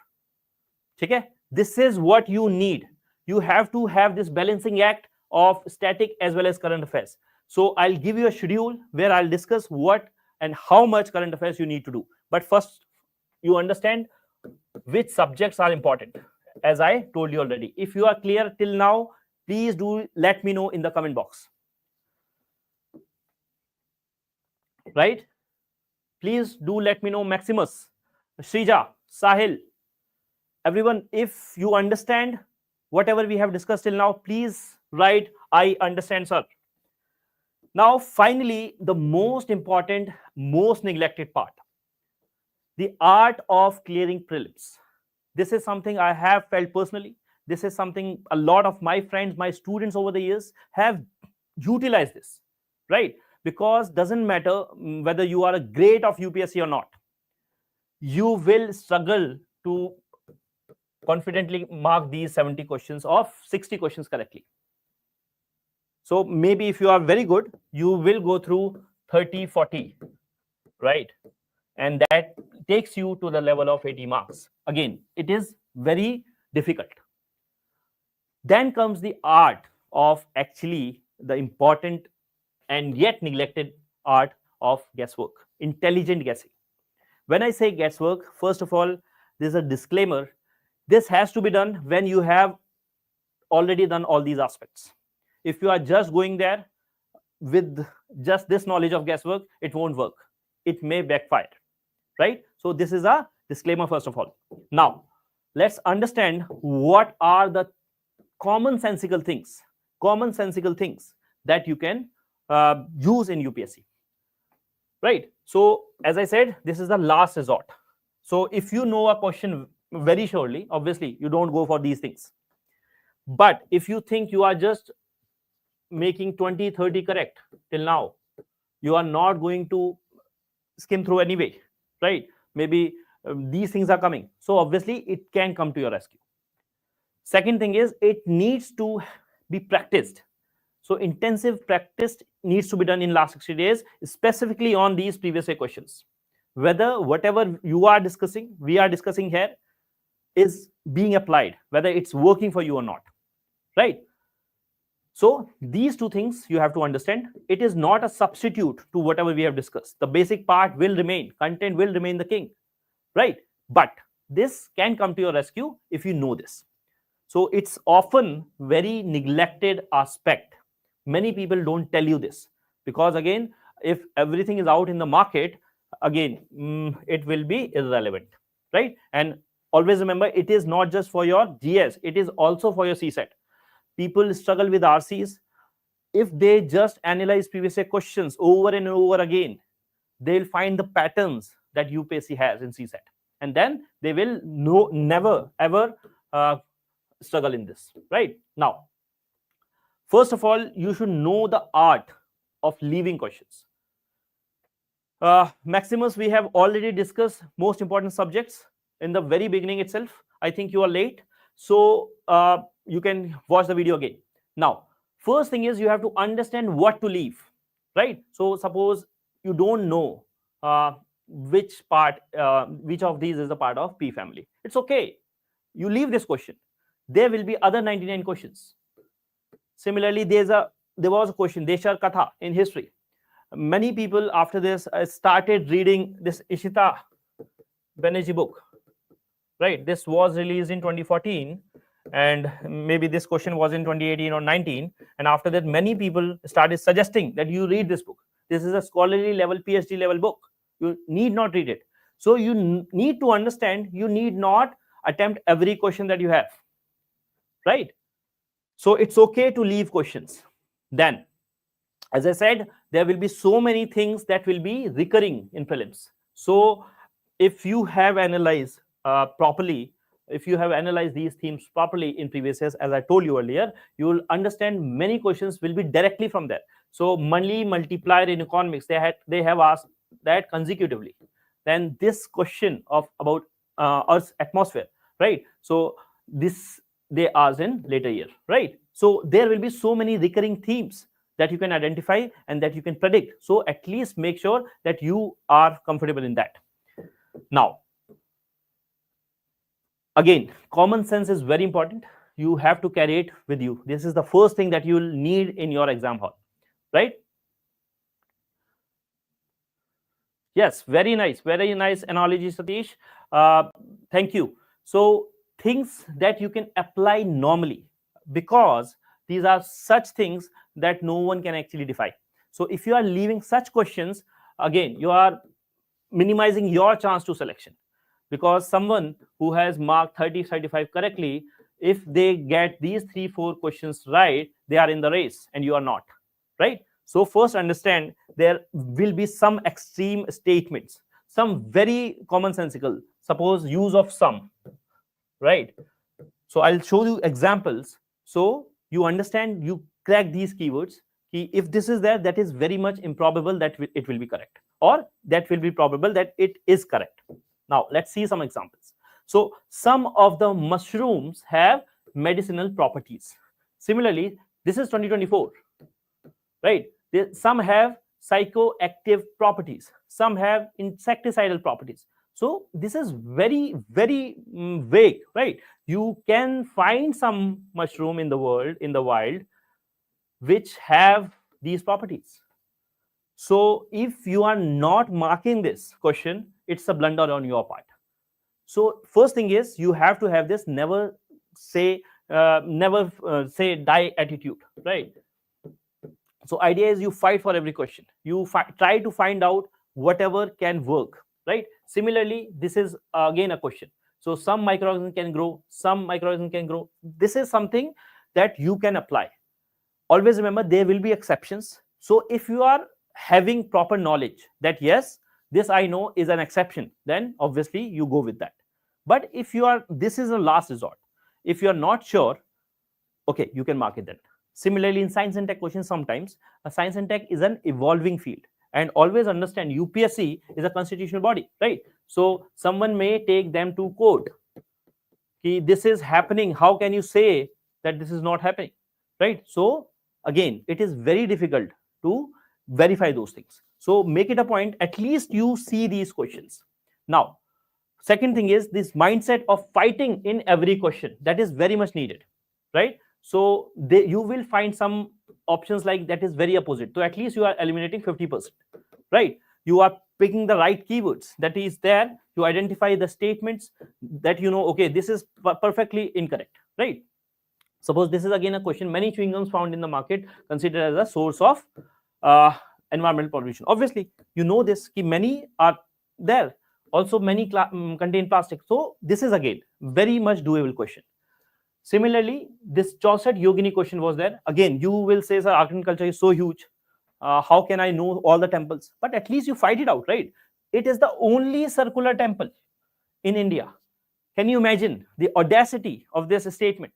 A: Okay? This is what you need. You have to have this balancing act of static as well as current affairs. So I'll give you a schedule where I'll discuss what and how much current affairs you need to do. But first, you understand which subjects are important, as I told you already. If you are clear till now, please do let me know in the comment box. Right? Please do let me know. Maximus, Shrija, Sahil, everyone, if you understand whatever we have discussed till now, please write, I understand, sir. Now, finally, the most important, most neglected part, the art of clearing prelims. This is something I have felt personally. This is something a lot of my friends, my students over the years have utilized this, right? Because doesn't matter whether you are a great of UPSC or not, you will struggle to confidently mark these 70 questions of 60 questions correctly. So maybe if you are very good, you will go through 30, 40, right? And that takes you to the level of 80 marks. Again, it is very difficult. Then comes the art of actually the important and yet neglected art of guesswork, intelligent guessing. When I say guesswork, first of all, there's a disclaimer. This has to be done when you have already done all these aspects. If you are just going there with just this knowledge of guesswork, it won't work. It may backfire, right? So this is a disclaimer, first of all. Now, let's understand what are the commonsensical things that you can use in UPSC, right? So as I said, this is the last resort. So if you know a question very surely, obviously you don't go for these things. But if you think you are just making 20, 30 correct till now, you are not going to skim through anyway, right? Maybe these things are coming. So obviously it can come to your rescue. Second thing is, it needs to be practiced. So intensive practice needs to be done in last 60 days, specifically on these previous year questions. Whether whatever you are discussing, we are discussing here, is being applied, whether it's working for you or not, right? So these two things you have to understand. It is not a substitute to whatever we have discussed. The basic part will remain, content will remain the king, right? But this can come to your rescue if you know this. So it's often very neglected aspect. Many people don't tell you this, because again, if everything is out in the market, again, it will be irrelevant, right? And always remember, it is not just for your GS, it is also for your CSET. People struggle with RCs. If they just analyze previous year questions over and over again, they'll find the patterns that UPSC has in CSET, and then they will never ever struggle in this, right? Now, first of all, you should know the art of leaving questions. Maximus, we have already discussed most important subjects in the very beginning itself. I think you are late, so you can watch the video again. Now, first thing is, you have to understand what to leave, right? So suppose you don't know which of these is a part of P family. It's okay, you leave this question. There will be other 99 questions. Similarly, there was a question, Deshar Katha, in history. Many people after this started reading this Ishita Banerjee book, right? This was released in 2014, and maybe this question was in 2018 or 19. And after that, many people started suggesting that you read this book. This is a scholarly level, PhD level book. You need not read it. So you need to understand, you need not attempt every question that you have, right? So it's okay to leave questions. Then, as I said, there will be so many things that will be recurring in prelims. So if you have analyzed properly, if you have analyzed these themes properly in previous years, as I told you earlier, you will understand many questions will be directly from there. So money multiplier in economics, they have asked that consecutively. Then this question of about Earth's atmosphere, right? So this they asked in later year, right? So there will be so many recurring themes that you can identify and that you can predict. So at least make sure that you are comfortable in that. Now, again, common sense is very important. You have to carry it with you. This is the first thing that you will need in your exam hall, right? Yes, very nice analogy, Satish. Thank you. So things that you can apply normally, because these are such things that no one can actually defy. So if you are leaving such questions, again, you are minimizing your chance to selection, because someone who has marked 30, 35 correctly, if they get these 3-4 questions right, they are in the race and you are not, right? So first understand, there will be some extreme statements, some very commonsensical, suppose use of sum, right? So I'll show you examples so you understand, you crack these keywords. If this is there, that is very much improbable that it will be correct, or that will be probable that it is correct. Now let's see some examples. So some of the mushrooms have medicinal properties. Similarly, this is 2024, right? Some have psychoactive properties, some have insecticidal properties. So this is very, very vague, right? You can find some mushroom in the world, in the wild, which have these properties. So if you are not marking this question, it's a blunder on your part. So first thing is, you have to have this never say die attitude, right? So idea is, you fight for every question, you try to find out whatever can work, right? Similarly, this is again a question. So some microorganisms can grow, some microorganisms can grow. This is something that you can apply. Always remember, there will be exceptions. So if you are having proper knowledge that yes, this I know is an exception, then obviously you go with that. But if you are, this is a last resort. If you are not sure, okay, you can mark it then. Similarly, in science and tech questions, sometimes a science and tech is an evolving field. And always understand, UPSC is a constitutional body, right? So someone may take them to court. This is happening. How can you say that this is not happening, right? So again, it is very difficult to verify those things. So make it a point, at least you see these questions. Now, second thing is this mindset of fighting in every question. That is very much needed, right? So you will find some options like that is very opposite. So at least you are eliminating 50%, right? You are picking the right keywords. That is there. You identify the statements that you know, okay, this is perfectly incorrect, right? Suppose this is again a question: many chewing gums found in the market considered as a source of environmental pollution. Obviously, you know this. Many are there. Also, many contain plastic. So this is again very much doable question. Similarly, this Chaucer Yogini question was there. Again, you will say, sir, art and culture is so huge. How can I know all the temples? But at least you fight it out, right? It is the only circular temple in India. Can you imagine the audacity of this statement?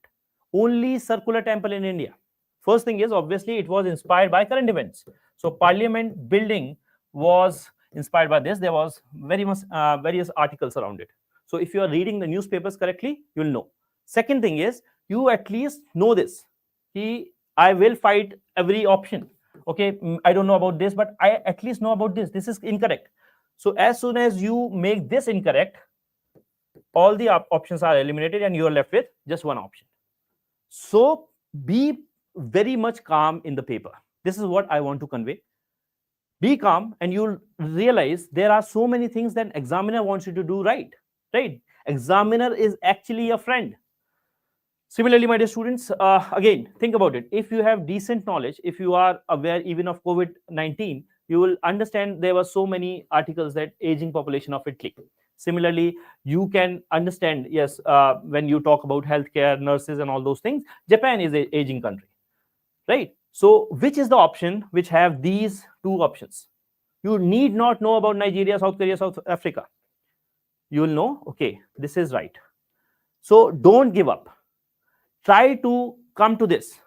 A: Only circular temple in India. First thing is, obviously, it was inspired by current events. So Parliament building was inspired by this. There was very much various articles around it. So if you are reading the newspapers correctly, you'll know. Second thing is, you at least know this. I will fight every option. Okay, I don't know about this, but I at least know about this. This is incorrect. So as soon as you make this incorrect, all the options are eliminated and you are left with just one option. So be very much calm in the paper. This is what I want to convey. Be calm and you'll realize there are so many things that examiner wants you to do right. Examiner is actually a friend. Similarly, my dear students, again, think about it. If you have decent knowledge, if you are aware even of COVID-19, you will understand there were so many articles that aging population of Italy. Similarly, you can understand, yes, when you talk about healthcare, nurses and all those things, Japan is an aging country, right? So which is the option which have these two options? You need not know about Nigeria, South Korea, South Africa. You will know, okay, this is right. So don't give up. Try to come to this,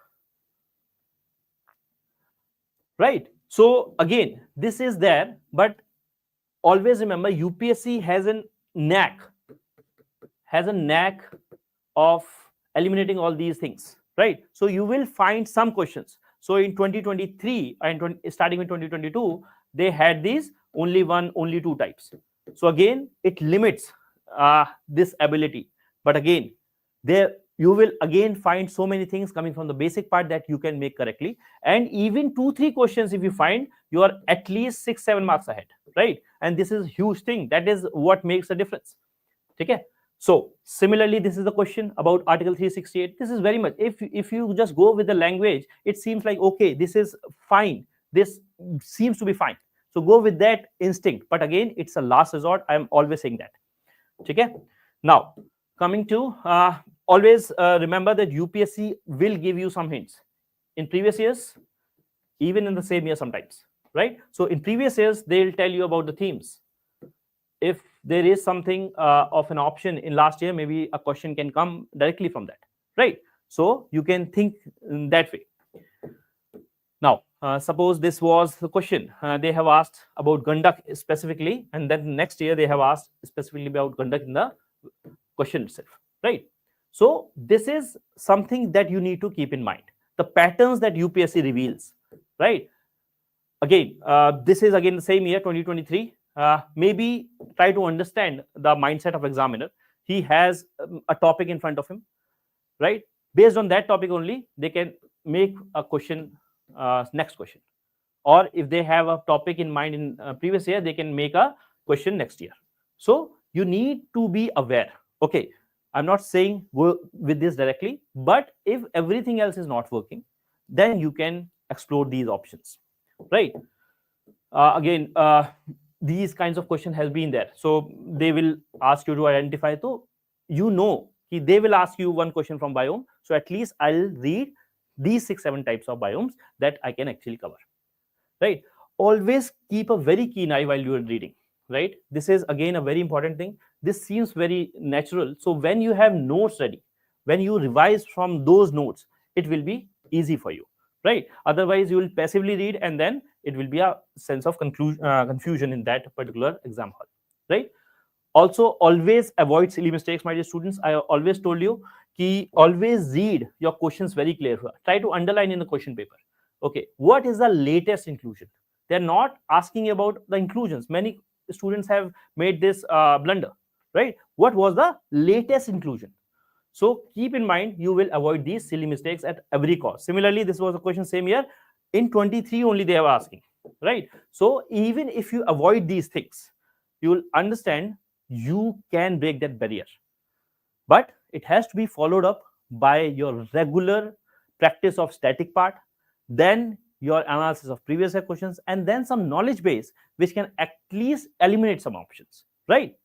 A: right? So again, this is there, but always remember, UPSC has a knack of eliminating all these things, right? So you will find some questions. So in 2023 and starting in 2022, they had these only two types. So again, it limits this ability. But again, there you will again find so many things coming from the basic part that you can make correctly. And even 2-3 questions, if you find, you are at least 6-7 marks ahead, right? And this is a huge thing. That is what makes a difference. Okay. So similarly, this is the question about Article 368. This is very much, if you just go with the language, it seems like, okay, this is fine. This seems to be fine. So go with that instinct. But again, it's a last resort. I'm always saying that. Okay. Now, coming to always remember that UPSC will give you some hints in previous years, even in the same year sometimes, right? So in previous years, they'll tell you about the themes. if there is something of an option in last year, maybe a question can come directly from that, right? So you can think in that way. Now, suppose this was the question. They have asked about Gandak specifically, and then next year they have asked specifically about Gandak in the question itself, right? So this is something that you need to keep in mind. The patterns that UPSC reveals, right? Again, this is again the same year, 2023. Maybe try to understand the mindset of examiner. He has a topic in front of him, right? Based on that topic only, they can make a question, next question. Or if they have a topic in mind in previous year, they can make a question next year. So you need to be aware. Okay, I'm not saying work with this directly, but if everything else is not working, then you can explore these options, right? Again, these kinds of question has been there, so they will ask you to identify. So you know they will ask you one question from biome, so at least I'll read these 6-7 types of biomes that I can actually cover, right? Always keep a very keen eye while you are reading, right? This is again a very important thing. This seems very natural, so when you have notes ready, when you revise from those notes, it will be easy for you, right? Otherwise you will passively read, and then it will be a sense of confusion in that particular exam hall, right? Also, always avoid silly mistakes, my dear students. I always told you ki always read your questions very clear. Try to underline in the question paper, okay, what is the latest inclusion. They're not asking about the inclusions. Many students have made this blunder, right? What was the latest inclusion? So keep in mind, you will avoid these silly mistakes at every cost. Similarly, this was a question same year in 23 only they are asking, right? So even if you avoid these things, you will understand you can break that barrier, but it has to be followed up by your regular practice of static part, then your analysis of previous year questions, and then some knowledge base which can at least eliminate some options, right?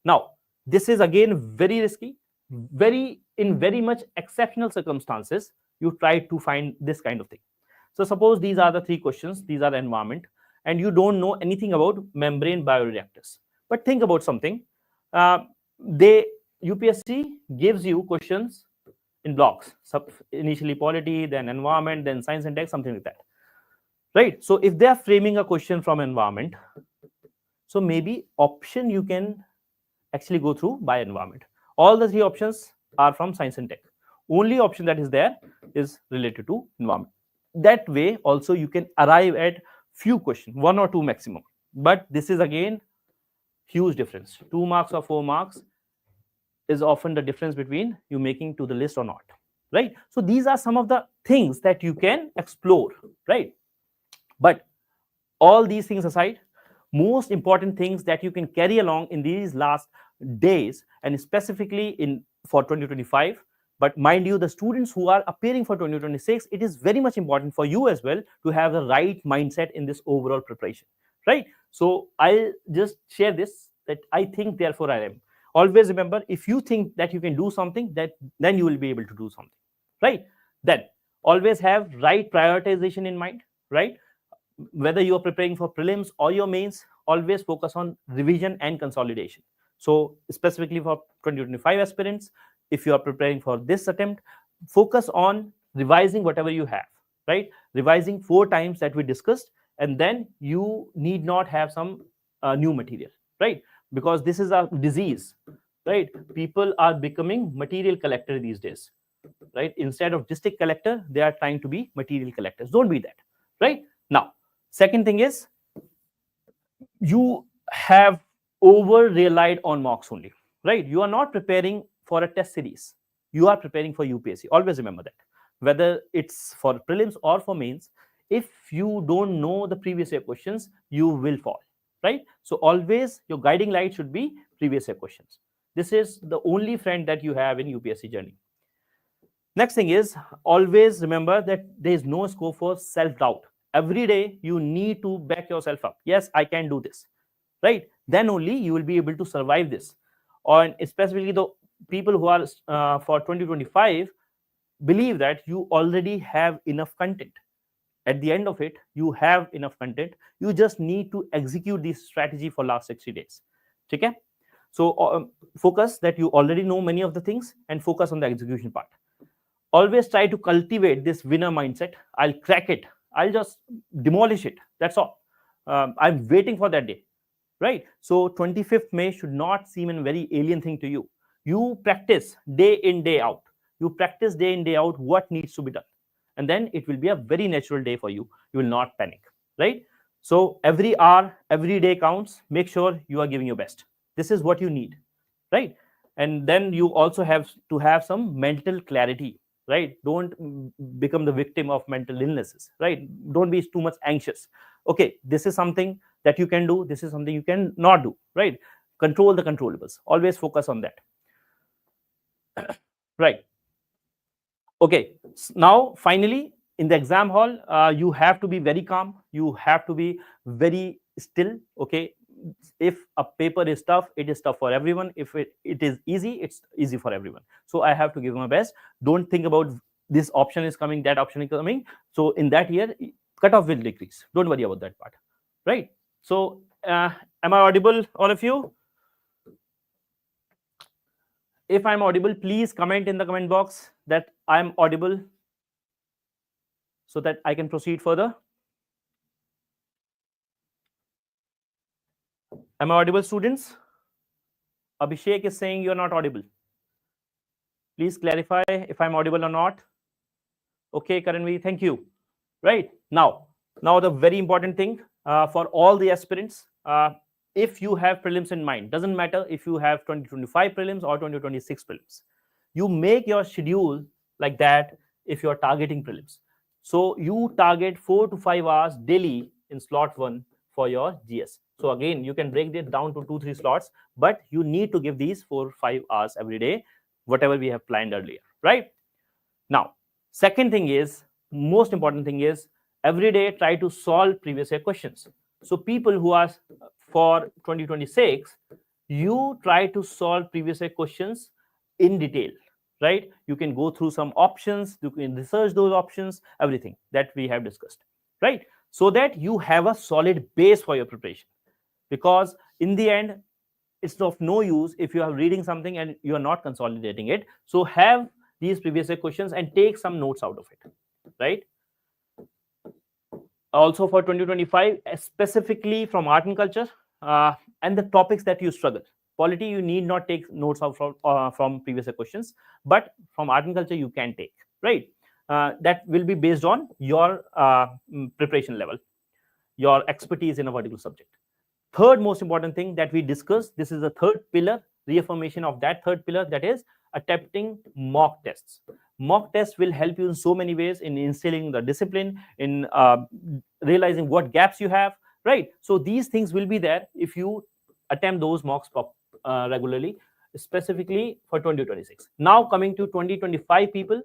A: Now, this is again very risky. Very in very much exceptional circumstances, you try to find this kind of thing. So suppose these are the 3 questions, these are the environment, and you don't know anything about membrane bioreactors. But think about something. They UPSC gives you questions in blocks. Initially polity, then environment, then science and tech, something like that, right? So if they are framing a question from environment, so maybe option you can actually go through by environment. All the 3 options are from science and tech. Only option that is there is related to environment. That way also you can arrive at few questions, 1 or 2 maximum. But this is again huge difference. 2 marks or 4 marks is often the difference between you making to the list or not, right? So these are some of the things that you can explore, right? But all these things aside, most important things that you can carry along in these last days, and specifically in for 2025, but mind you, the students who are appearing for 2026, it is very much important for you as well to have the right mindset in this overall preparation, right? So I'll just share this, that I think therefore I am. Always remember, if you think that you can do something, that then you will be able to do something, right? Then always have right prioritization in mind, right? Whether you are preparing for prelims or your mains, always focus on revision and consolidation. So specifically for 2025 aspirants, if you are preparing for this attempt, focus on revising whatever you have, right? Revising 4 times that we discussed, and then you need not have some new material, right? Because this is a disease, right? People are becoming material collector these days, right? Instead of district collector, they are trying to be material collectors. Don't be that, right? Now, second thing is, you have over relied on mocks only, right? You are not preparing for a test series, you are preparing for UPSC. Always remember that, whether it's for prelims or for mains, if you don't know the previous year questions, you will fall, right? So always your guiding light should be previous year questions. This is the only friend that you have in UPSC journey. Next thing is, always remember that there is no scope for self-doubt. Every day you need to back yourself up. Yes, I can do this, right? Then only you will be able to survive this. Or especially the people who are for 2025, believe that you already have enough content. At the end of it, you have enough content. You just need to execute this strategy for last 60 days. ठीक है? So focus that you already know many of the things and focus on the execution part. Always try to cultivate this winner mindset. I'll crack it. I'll just demolish it. That's all. I'm waiting for that day, right? So 25th May should not seem a very alien thing to you. You practice day in, day out. You practice day in, day out what needs to be done. And then it will be a very natural day for you. You will not panic, right? So every hour, every day counts. Make sure you are giving your best. This is what you need, right? And then you also have to have some mental clarity, right? Don't become the victim of mental illnesses, right? Don't be too much anxious. Okay, this is something that you can do, this is something you can not do, right? Control the controllables. Always focus on that, right? Okay, now finally in the exam hall, you have to be very calm, you have to be very still. Okay, if a paper is tough, it is tough for everyone. If it is easy, it's easy for everyone. So I have to give my best. Don't think about this option is coming, that option is coming, so in that year cutoff will decrease. Don't worry about that part, right? So am I audible, all of you? If I'm audible, please comment in the comment box that I'm audible so that I can proceed further. Am I audible, students? Abhishek is saying you're not audible. Please clarify if I'm audible or not. Okay, Karanvi, thank you. Right, now the very important thing for all the aspirants, if you have prelims in mind, doesn't matter if you have 2025 prelims or 2026 prelims, you make your schedule like that. If you're targeting prelims, so you target 4 to 5 hours daily in slot 1 for your GS. So again, you can break it down to 2-3 slots, but you need to give these 4-5 hours every day, whatever we have planned earlier, right? Now, second thing is, most important thing is, every day try to solve previous year questions. So people who are for 2026, you try to solve previous year questions in detail, right? You can go through some options, you can research those options, everything that we have discussed, right? So that you have a solid base for your preparation. Because in the end, it's of no use if you are reading something and you are not consolidating it. So have these previous year questions and take some notes out of it, right? Also for 2025, specifically from art and culture, and the topics that you struggle. Polity, you need not take notes out from previous year questions, but from art and culture you can take, right? That will be based on your preparation level, your expertise in a particular subject. Third most important thing that we discussed, this is the third pillar, reaffirmation of that third pillar, that is attempting mock tests. Mock tests will help you in so many ways, in instilling the discipline, in realizing what gaps you have, right? So these things will be there if you attempt those mocks regularly, specifically for 2026. Now coming to 2025 people,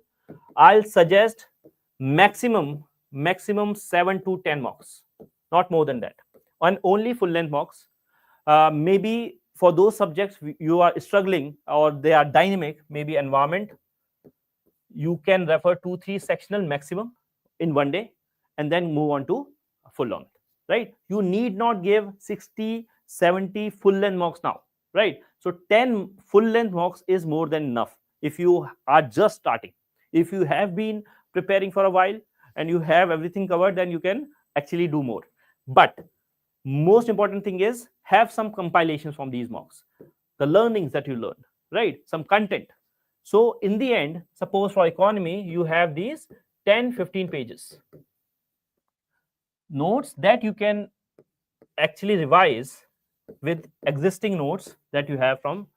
A: I'll suggest maximum 7 to 10 mocks, not more than that, and only full length mocks. Maybe for those subjects you are struggling or they are dynamic, maybe environment, you can refer 2-3 sectional maximum in one day and then move on to full length, right? You need not give 60-70 full length mocks now, right? So 10 full length mocks is more than enough if you are just starting. If you have been preparing for a while and you have everything covered, then you can actually do more. But most important thing is, have some compilations from these mocks, the learnings that you learned, right? Some content. So in the end, suppose for economy you have these 10-15 pages notes that you can actually revise with existing notes that you have from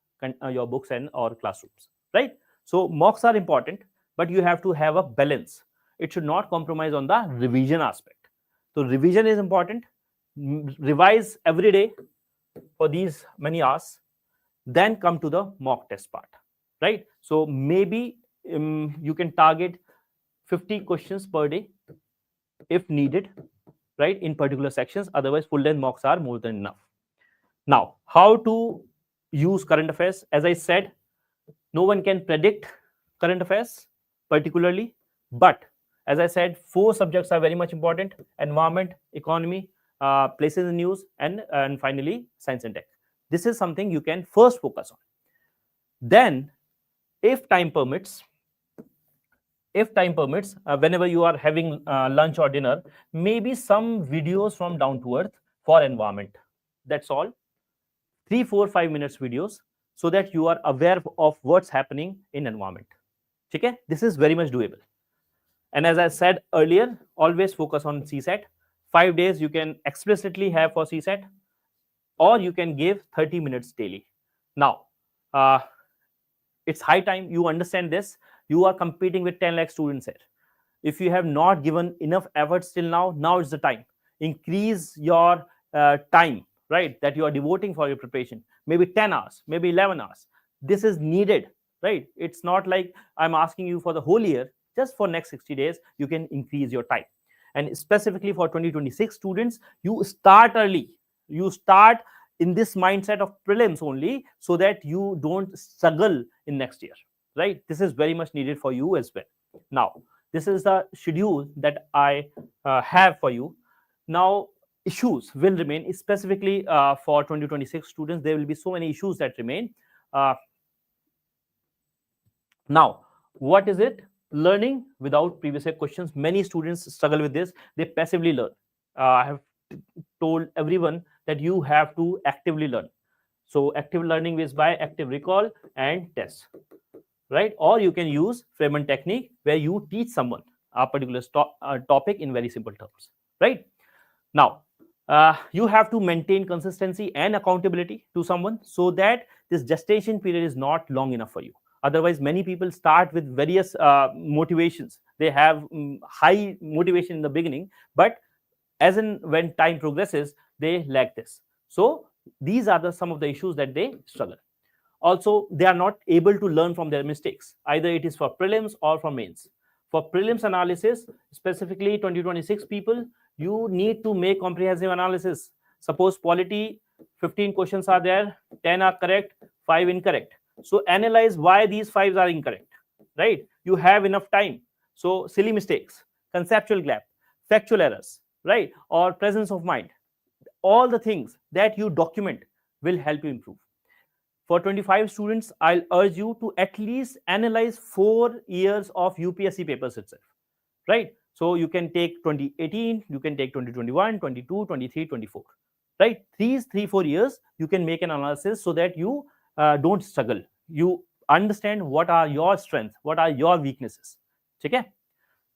A: your books and or classrooms, right? So mocks are important, but you have to have a balance. It should not compromise on the revision aspect. So revision is important. Revise every day for these many hours, then come to the mock test part, right? So maybe you can target 50 questions per day if needed, right, in particular sections. Otherwise full length mocks are more than enough. Now, how to use current affairs? As I said, no one can predict current affairs particularly, but as I said, 4 subjects are very much important: environment, economy, places in news, and finally science and tech. This is something you can first focus on. Then, if time permits, whenever you are having lunch or dinner, maybe some videos from down to earth for environment. That's all. 3, 4, 5 minutes videos, so that you are aware of what's happening in environment. Okay, this is very much doable. And as I said earlier, always focus on CSAT. 5 days you can explicitly have for CSAT, or you can give 30 minutes daily. Now, it's high time you understand this. You are competing with 10 lakh students here. If you have not given enough efforts till now is the time. Increase your time, right, that you are devoting for your preparation. Maybe 10 hours, maybe 11 hours. This is needed, right? It's not like I'm asking you for the whole year. Just for next 60 days, you can increase your time. And specifically for 2026 students, you start early. You start in this mindset of prelims only, so that you don't struggle in next year, right? This is very much needed for you as well. Now, this is the schedule that I have for you. Now, issues will remain, specifically for 2026 students. There will be so many issues that remain. Now, what is it? Learning without previous year questions. Many students struggle with this. They passively learn. I have told everyone that you have to actively learn. So active learning is by active recall and tests, right? Or you can use Freeman technique, where you teach someone a particular topic in very simple terms, right? Now, you have to maintain consistency and accountability to someone, so that this gestation period is not long enough for you. Otherwise, many people start with various motivations. They have high motivation in the beginning, but as in when time progresses, they lack this. So these are some of the issues that they struggle. Also, they are not able to learn from their mistakes. Either it is for prelims or for mains. For prelims analysis, specifically 2026 people, you need to make comprehensive analysis. Suppose polity, 15 questions are there, 10 are correct, 5 incorrect. So analyze why these 5s are incorrect, right? You have enough time. So silly mistakes, conceptual gap, factual errors, right? Or presence of mind. All the things that you document will help you improve. For 25 students, I'll urge you to at least analyze 4 years of UPSC papers itself, right? So you can take 2018, you can take 2021, 22, 23, 24, right? These 3-4 years, you can make an analysis, so that you don't struggle. You understand what are your strengths, what are your weaknesses. Okay?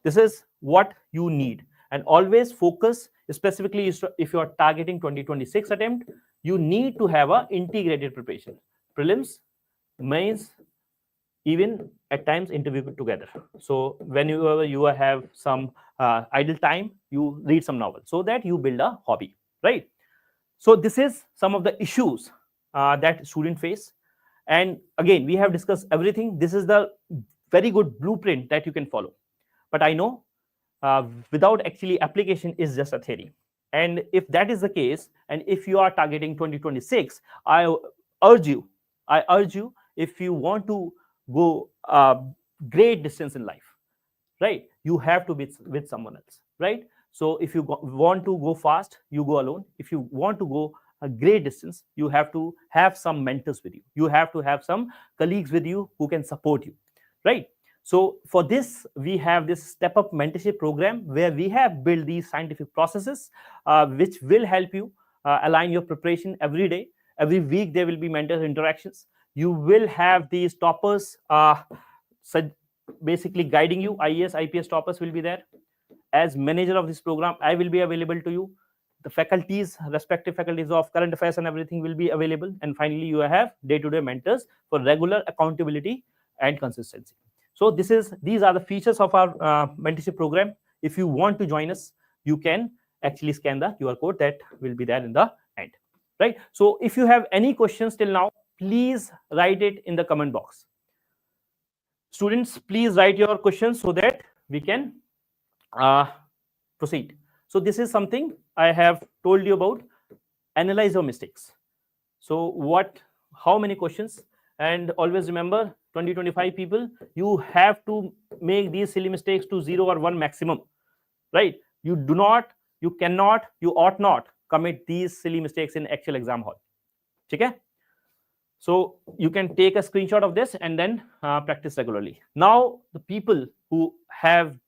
A: This is what you need. And always focus, specifically if you are targeting 2026 attempt, you need to have an integrated preparation. Prelims, mains, even at times interview together. So whenever you have some idle time, you read some novel, so that you build a hobby, right? So this is some of the issues that students face. And again, we have discussed everything. This is the very good blueprint that you can follow. But I know without actually application is just a theory. And if that is the case, and if you are targeting 2026, I urge you, if you want to go great distance in life, right, you have to be with someone else, right? So if you want to go fast, you go alone. If you want to go a great distance, you have to have some mentors with you. You have to have some colleagues with you who can support you, right? So for this, we have this step up mentorship program, where we have built these scientific processes which will help you align your preparation every day. Every week there will be mentor interactions. You will have these toppers basically guiding you. IAS, IPS toppers will be there. As manager of this program, I will be available to you. The faculties, respective faculties of current affairs and everything will be available. And finally, you have day-to-day mentors for regular accountability and consistency. So these are the features of our mentorship program. If you want to join us, you can actually scan the QR code that will be there in the end, right? So if you have any questions till now, please write it in the comment box. Students, please write your questions so that we can proceed. So this is something I have told you about. Analyze your mistakes. So how many questions? And always remember, 20-25 people, you have to make these silly mistakes to 0 or 1 maximum, right? You cannot, you ought not commit these silly mistakes in actual exam hall. Okay, so you can take a screenshot of this and then practice regularly. Now the people who have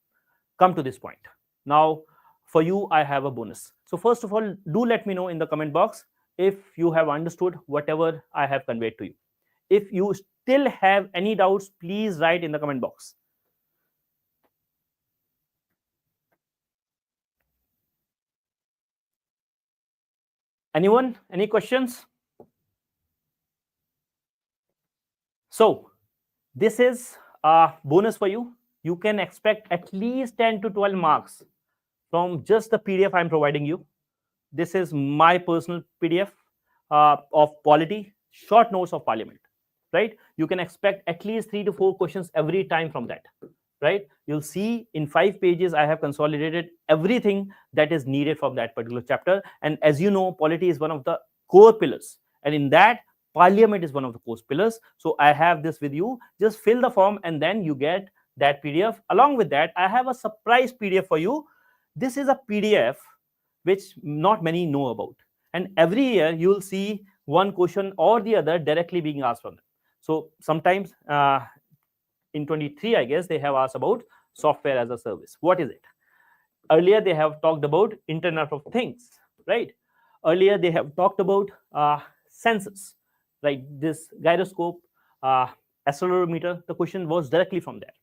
A: come to this point, now for you I have a bonus. So first of all, do let me know in the comment box if you have understood whatever I have conveyed to you. If you still have any doubts, please write in the comment box. Anyone? Any questions? So this is a bonus for you. You can expect at least 10 to 12 marks from just the PDF I'm providing you. This is my personal PDF of polity, short notes of parliament, right? You can expect at least 3 to 4 questions every time from that, right? You'll see in 5 pages I have consolidated everything that is needed from that particular chapter. And as you know, polity is one of the core pillars, and in that parliament is one of the core pillars. So I have this with you. Just fill the form and then you get that PDF. Along with that, I have a surprise PDF for you. This is a PDF which not many know about, and every year you will see one question or the other directly being asked from them. So sometimes in 23, I guess they have asked about software as a service. What is it? Earlier they have talked about Internet of Things, right? Earlier they have talked about sensors, right? This gyroscope, accelerometer, the question was directly from there,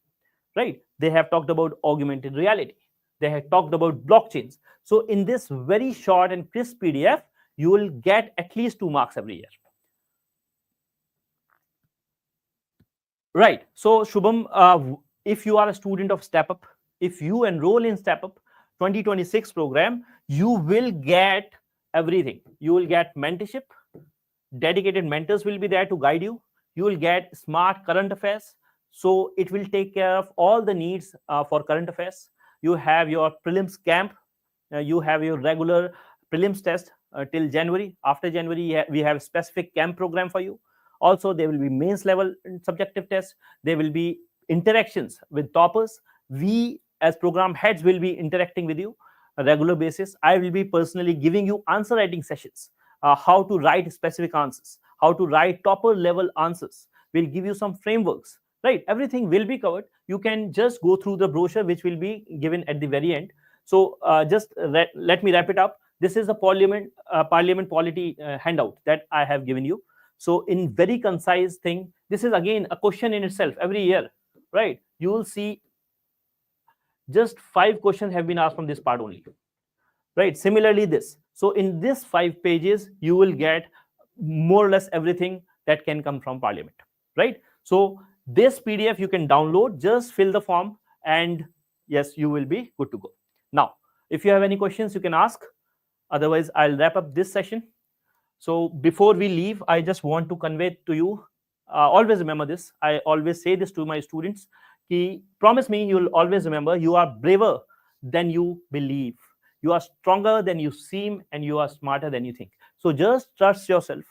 A: right? They have talked about augmented reality. They have talked about blockchains. So in this very short and crisp PDF, you will get at least 2 marks every year. Right. So Shubham, if you are a student of Step Up, if you enroll in Step Up 2026 program, you will get everything. You will get mentorship. Dedicated mentors will be there to guide you. You will get smart current affairs. So it will take care of all the needs for current affairs. You have your prelims camp. You have your regular prelims test till January. After January, we have a specific camp program for you. Also, there will be mains level subjective tests. There will be interactions with toppers. We as program heads will be interacting with you on a regular basis. I will be personally giving you answer writing sessions, how to write specific answers, how to write topper level answers. We'll give you some frameworks, right? Everything will be covered. You can just go through the brochure, which will be given at the very end. So just let me wrap it up. This is the parliament polity handout that I have given you. So in very concise thing, this is again a question in itself every year, right? You will see just 5 questions have been asked from this part only, right? Similarly this. So in this 5 pages, you will get more or less everything that can come from parliament, right? So this PDF you can download, just fill the form, and yes, you will be good to go. Now, if you have any questions, you can ask. Otherwise, I'll wrap up this session. So before we leave, I just want to convey to you, always remember this. I always say this to my students. Promise me you'll always remember, you are braver than you believe. You are stronger than you seem, and you are smarter than you think. So just trust yourself.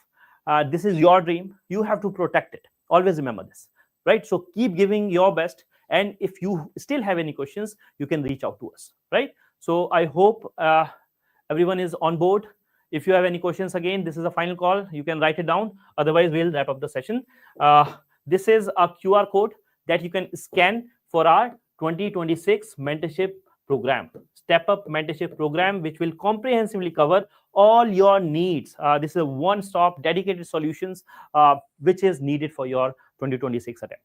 A: This is your dream. You have to protect it. Always remember this, right? So keep giving your best. And if you still have any questions, you can reach out to us, right? So I hope everyone is on board. If you have any questions, again, this is a final call. You can write it down. Otherwise, we'll wrap up the session. This is a QR code that you can scan for our 2026 mentorship program, Step Up mentorship program, which will comprehensively cover all your needs. This is a one-stop dedicated solutions which is needed for your 2026 attempt.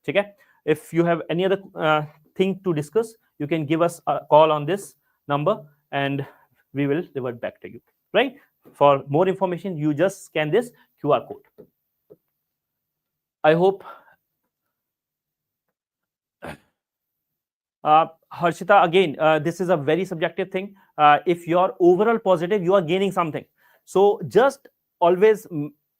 A: Okay? If you have any other thing to discuss, you can give us a call on this number and we will revert back to you, right? For more information, you just scan this QR code. I hope Harshita, again, this is a very subjective thing. If you're overall positive, you are gaining something. So just always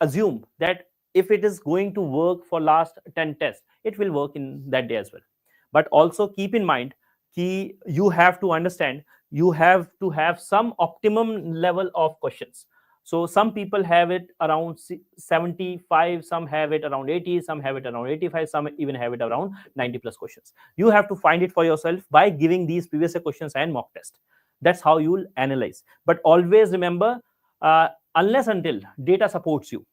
A: assume that if it is going to work for last 10 tests, it will work in that day as well. But also keep in mind, you have to understand, you have to have some optimum level of questions. So some people have it around 75, some have it around 80, some have it around 85, some even have it around 90 plus questions. You have to find it for yourself by giving these previous questions and mock test. That's how you will analyze. But always remember, unless until data supports you,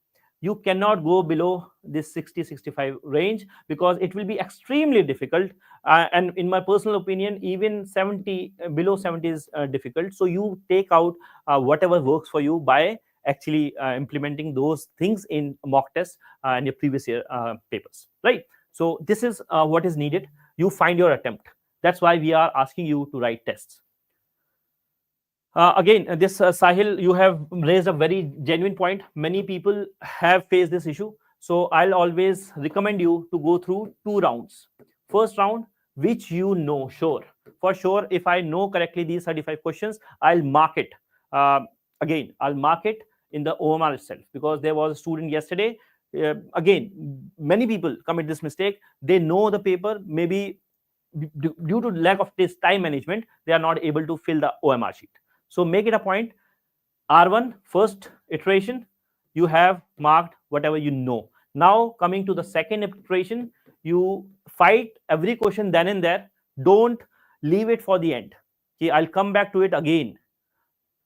A: you cannot go below this 60-65 range, because it will be extremely difficult. And in my personal opinion, even 70, below 70 is difficult. So you take out whatever works for you by actually implementing those things in mock tests and your previous year papers, right? So this is what is needed. You find your attempt. That's why we are asking you to write tests. Again, this Sahil, you have raised a very genuine point. Many people have faced this issue. So I'll always recommend you to go through 2 rounds. First round, which you know, sure. For sure, if I know correctly these 35 questions, I'll mark it. Again, I'll mark it in the OMR itself, because there was a student yesterday. Again, many people commit this mistake. They know the paper, maybe due to lack of this time management, they are not able to fill the OMR sheet. So make it a point. R1, first iteration, you have marked whatever you know. Now coming to the second iteration, you fight every question then and there. Don't leave it for the end. Okay, I'll come back to it again.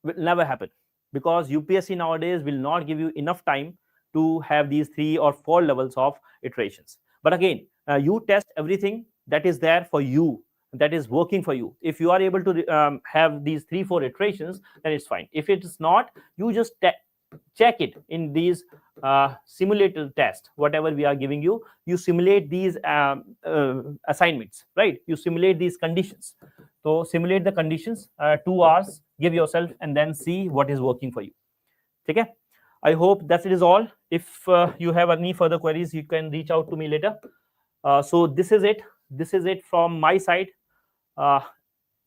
A: Will never happen, because UPSC nowadays will not give you enough time to have these 3 or 4 levels of iterations. But again, you test everything that is there for you, that is working for you. If you are able to have these 3-4 iterations, then it's fine. If it is not, you just check it in these simulated tests, whatever we are giving you. You simulate these assignments, right? You simulate these conditions. So simulate the conditions, 2 hours, give yourself, and then see what is working for you. Okay, I hope that it is all. If you have any further queries, you can reach out to me later. So this is it from my side.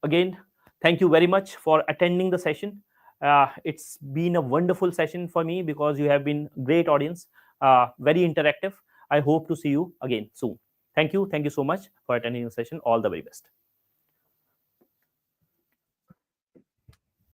A: Again, thank you very much for attending the session. It's been a wonderful session for me, because you have been great audience, very interactive. I hope to see you again soon. Thank you so much for attending the session. All the very best.